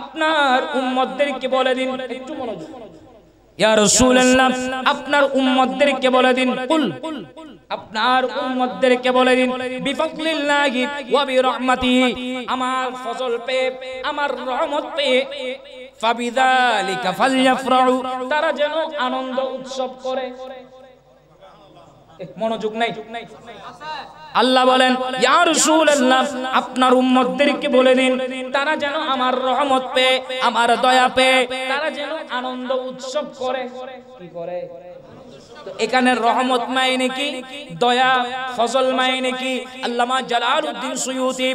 আপনার উম্মতদেরকে বলে দিন, একটু মনোযোগ, ইয়া রাসূলুল্লাহ আপনার উম্মতদেরকে বলে দিন, কুল আপনার উম্মতদেরকে বলে দিন, বিফাদলিল্লাহি ওয়া বিরহমাতিহি, আমার ফজল পেয়ে আমার রহমত পেয়ে, ফাবিযালিকা ফালইফরাহু, তারা যেন আনন্দ উৎসব করে। মনোযোগ নাই। আল্লাহ বলেন ইয়া রাসূলুল্লাহ আপনার উম্মতদেরকে বলে দিন তারা যেন আমার রহমত পেয়ে আমার দয়া পেয়ে তারা যেন আনন্দ উৎসব করে। কি করে? তো এখানে রহমত মাইনে কি, দয়া, ফজল মাইনে কি? আল্লামা জালালউদ্দিন সুয়ুতি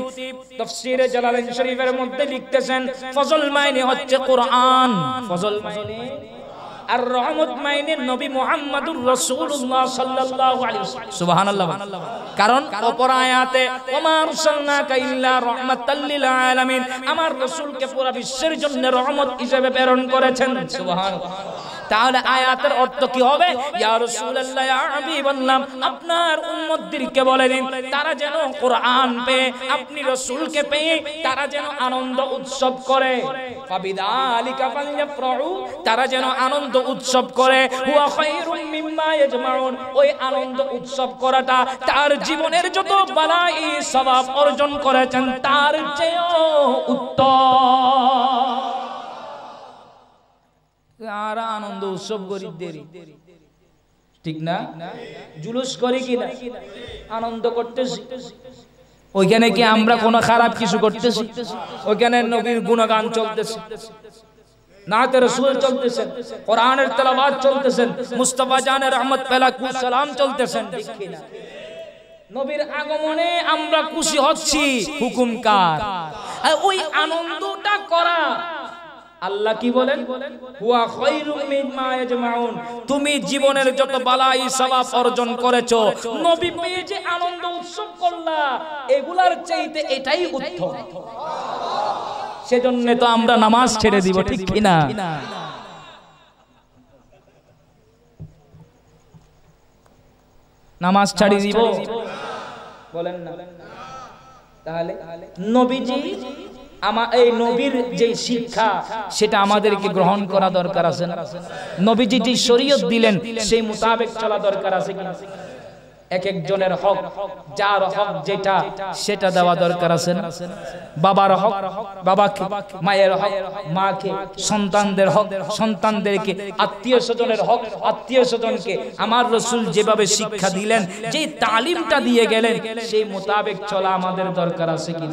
তাফসীরে জালালাইন শরীফের মধ্যে লিখতেছেন ফজল মাইনে হচ্ছে কোরআন, ফজল মাইনে, আর রহমত মাইনে নবী মুহাম্মদুর রাসূলুল্লাহ সাল্লাল্লাহু আলাইহি ওয়াসাল্লাম। সুবহানাল্লাহ। কারণ অপর আয়াতে ওমা আরসালনাকা ইল্লা রাহমাতাল লিল আলামিন, আমার রাসূলকে পুরো বিশ্বের জন্য রহমত হিসেবে প্রেরণ করেছেন। সুবহানাল্লাহ। তাহলে আয়াতের অর্থ কি হবে? ইয়া রাসূলুল্লাহ ইয়া হাবিবাল্লাহ আপনার উম্মতদেরকে বলে দিন তারা যেন কোরআন পেয়ে আপনি রাসূলকে পেয়ে তারা যেন আনন্দ উৎসব করে। ফাবিযালিকা ফালইফরাহু, তারা যেন আনন্দ উৎসব করে। হুয়া খায়রুম মিম্মা ইয়াজমাউন, ওই আনন্দ উৎসব করাটা তার জীবনের যত বালাই সওয়াব অর্জন করেছেন তার চেয়েও উত্তম। আর আনন্দ উৎসব করি দেরি, ঠিক না? জুলুস করি কিনা? আনন্দ করতেছি। ওইখানে কি আমরা কোনো খারাপ কিছু করতেছি? ওইখানে নবীর গুণগান চলতেছে, নাতে রাসূল চলতেছেন, কোরআনের তেলাওয়াত চলতেছেন, মুস্তাফা জানের রহমত পেলাকু সালাম চলতেছেন, ঠিক কিনা? নবীর আগমনে আমরা খুশি হচ্ছি, হুকুম কার? ওই আনন্দটা করা। আল্লাহ কি বলেন? হুয়া খায়রুম মিম্মা ইয়াজমাউন, তুমি জীবনের যত বালাই সওয়াব অর্জন করেছো নবী পেয়ে যে আনন্দ উৎসব করলা এগুলার চাইতে এটাই উত্তম। সেজন্য তো আমরা নামাজ ছেড়ে দিব, ঠিক কি না? নামাজ ছাড়ি দিব বলেন না? তাহলে নবীজি এই নবীর যে শিক্ষা সেটা আমাদেরকে গ্রহণ করা দরকার আছে না? নবীজি যে শরীয়ত দিলেন সেই মোতাবেক চলা দরকার আছে কি? এক একজনের হক, যার হক যেটা সেটা দেওয়া দরকার আছে না? বাবার হক বাবাকে, মায়ের হক মাকে, সন্তানদের হক সন্তানদেরকে, আত্মীয় স্বজনের হক আত্মীয় স্বজনকে। আমার রাসূল যেভাবে শিক্ষা দিলেন, যে তালিমটা দিয়ে গেলেন, সেই মোতাবেক চলা আমাদের দরকার আছে কি?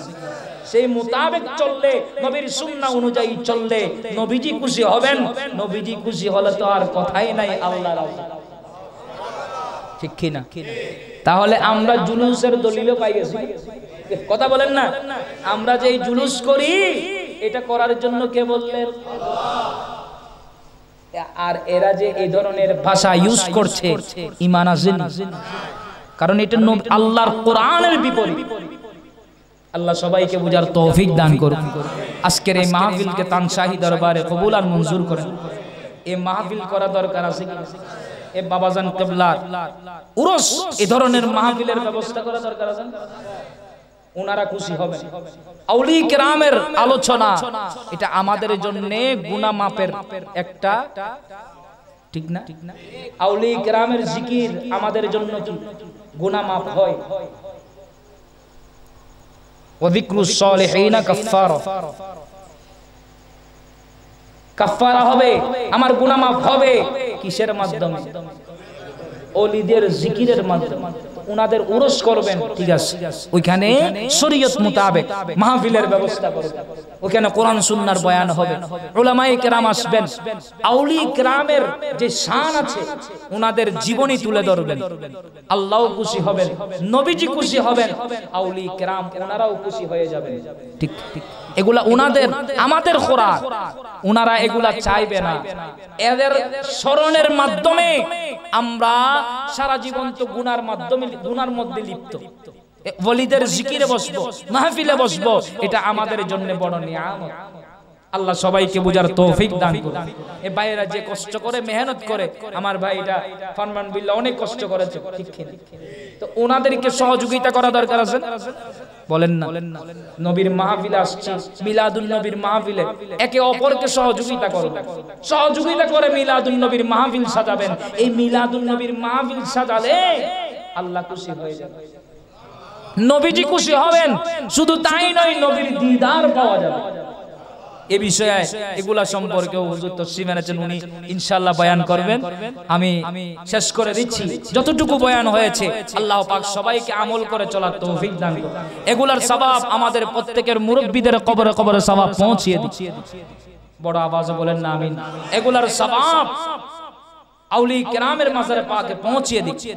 সেই মোতাবেক চললে, নবীর সুন্নাহ অনুযায়ী চললে নবীজি খুশি হবেন। নবীজি খুশি হলে তো আর কথাই নাই, আল্লাহ রাজি, ঠিক কি না? তাহলে আমরা জুলুসের দলিলও পাই গেছি, কথা বলেন না? আমরা যে জুলুস করি এটা করার জন্য কে বললেন? আর এরা যে এই ধরনের ভাষা ইউজ করছে ঈমান আছে না? কারণ এটা আল্লাহর কোরআনের বিপরীত। আল্লাহ সবাইকে বুঝার তৌফিক দান করুন। আজকের এই মাহফিলকে তানশাহী দরবারে কবুল আর মঞ্জুর করেন। এই মাহফিল করা দরকার আছে কি? এ বাবাজান কিবলার উরস এই ধরনের মাহফিলের ব্যবস্থা করা দরকার আছে। ওনারা খুশি হবেন। আউলিয়া কেরামের আলোচনা এটা আমাদের জন্য গুনাহ মাপের একটা, ঠিক না? আউলিয়া কেরামের জিকির আমাদের জন্য কি গুনাহ মাপ হয়? ওয়াযিকরুস সালিহিনা কাফফারা, কাফফারা হবে, আমার গুনাহ মাফ হবে। কিসের মাধ্যমে? ওলিদের জিকিরের মাধ্যমে। উনাদের উরস করবেন, ঠিক আছে, ওইখানে শরীয়ত মোতাবেক মাহফিলের ব্যবস্থা করবেন, ওইখানে কোরআন সুন্নাহর বয়ান হবে, উলামায়ে কেরাম আসবেন, আউলিয়া কেরামের যে শান আছে উনাদের জীবনী তুলে ধরবেন। আল্লাহও খুশি হবেন, নবীজি খুশি হবেন, আউলিয়া কেরাম ওনারাও খুশি হয়ে যাবেন, ঠিক ঠিক। এগুলা উনাদের আমাদের খোরাক, উনারা এগুলা চাইবে না। এদের স্মরণের মাধ্যমে আমরা সারা জীবন তো গুনার মাধ্যমে, গুনার মধ্যে লিপ্ত। ওলিদের জিকিরে বসবো, মাহফিলে বসবো, এটা আমাদের জন্য বড় নিয়ামত। আল্লাহ সবাইকে বুঝার তৌফিক দান করুন। এই ভাইয়েরা যে কষ্ট করে মেহনত করে, আমার ভাইটা ফরমান বিল্লাহ অনেক কষ্ট করেছে, ঠিক কিনা? তো ওনাদেরকে সহযোগিতা করা দরকার আছে। বলেন না। নবীর মাহফিলে আসছে, মিলাদুন নবীর মাহফিলে একে অপরকে সহযোগিতা করুন, সহযোগিতা করে মিলাদুন নবীর মাহফিল সাজাবেন। এই মিলাদুন নবীর মাহফিল সাজালে আল্লাহ খুশি হয়ে যাবে, নবীজি খুশি হবেন। শুধু তাই নয়, নবীর দিদার পাওয়া যাবে। এই বিষয়ে এগুলা সম্পর্কে হুজুর তফসির এনেছেন, উনি ইনশাআল্লাহ বয়ান করবেন। আমি শেষ করে দিচ্ছি, যতটুকু বয়ান হয়েছে আল্লাহ পাক সবাইকে আমল করে চলার তৌফিক দান করুন। এগুলার সওয়াব আমাদের প্রত্যেকের মুরব্বিদের কবরে কবরে সওয়াব পৌঁছিয়ে দিচ্ছে। বড় আওয়াজে বলেন না আমিন। এগুলার সওয়াব আউলিয়া কেরামের মাজারে পাকে পৌঁছিয়ে দিচ্ছে।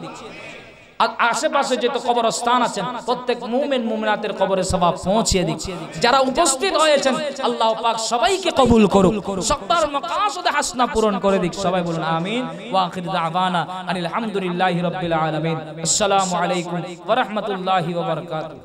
আশেপাশে যত কবরস্থান আছেন প্রত্যেক মুমিন মুমিনাতের কবরে সওয়াব পৌঁছিয়ে দিচ্ছে। যারা উপস্থিত হয়েছেন আল্লাহ পাক সবাইকে কবুল করুক, সবার মাকাসিদ হাসনা পূরণ করে দিক। সবাই বলুন আমিন। ওয়া আখির দাওয়ানা আনিল হামদুলিল্লাহি রাব্বিল আলামিন। আসসালামু আলাইকুম ওয়া রাহমাতুল্লাহি ওয়া বারাকাতুহু।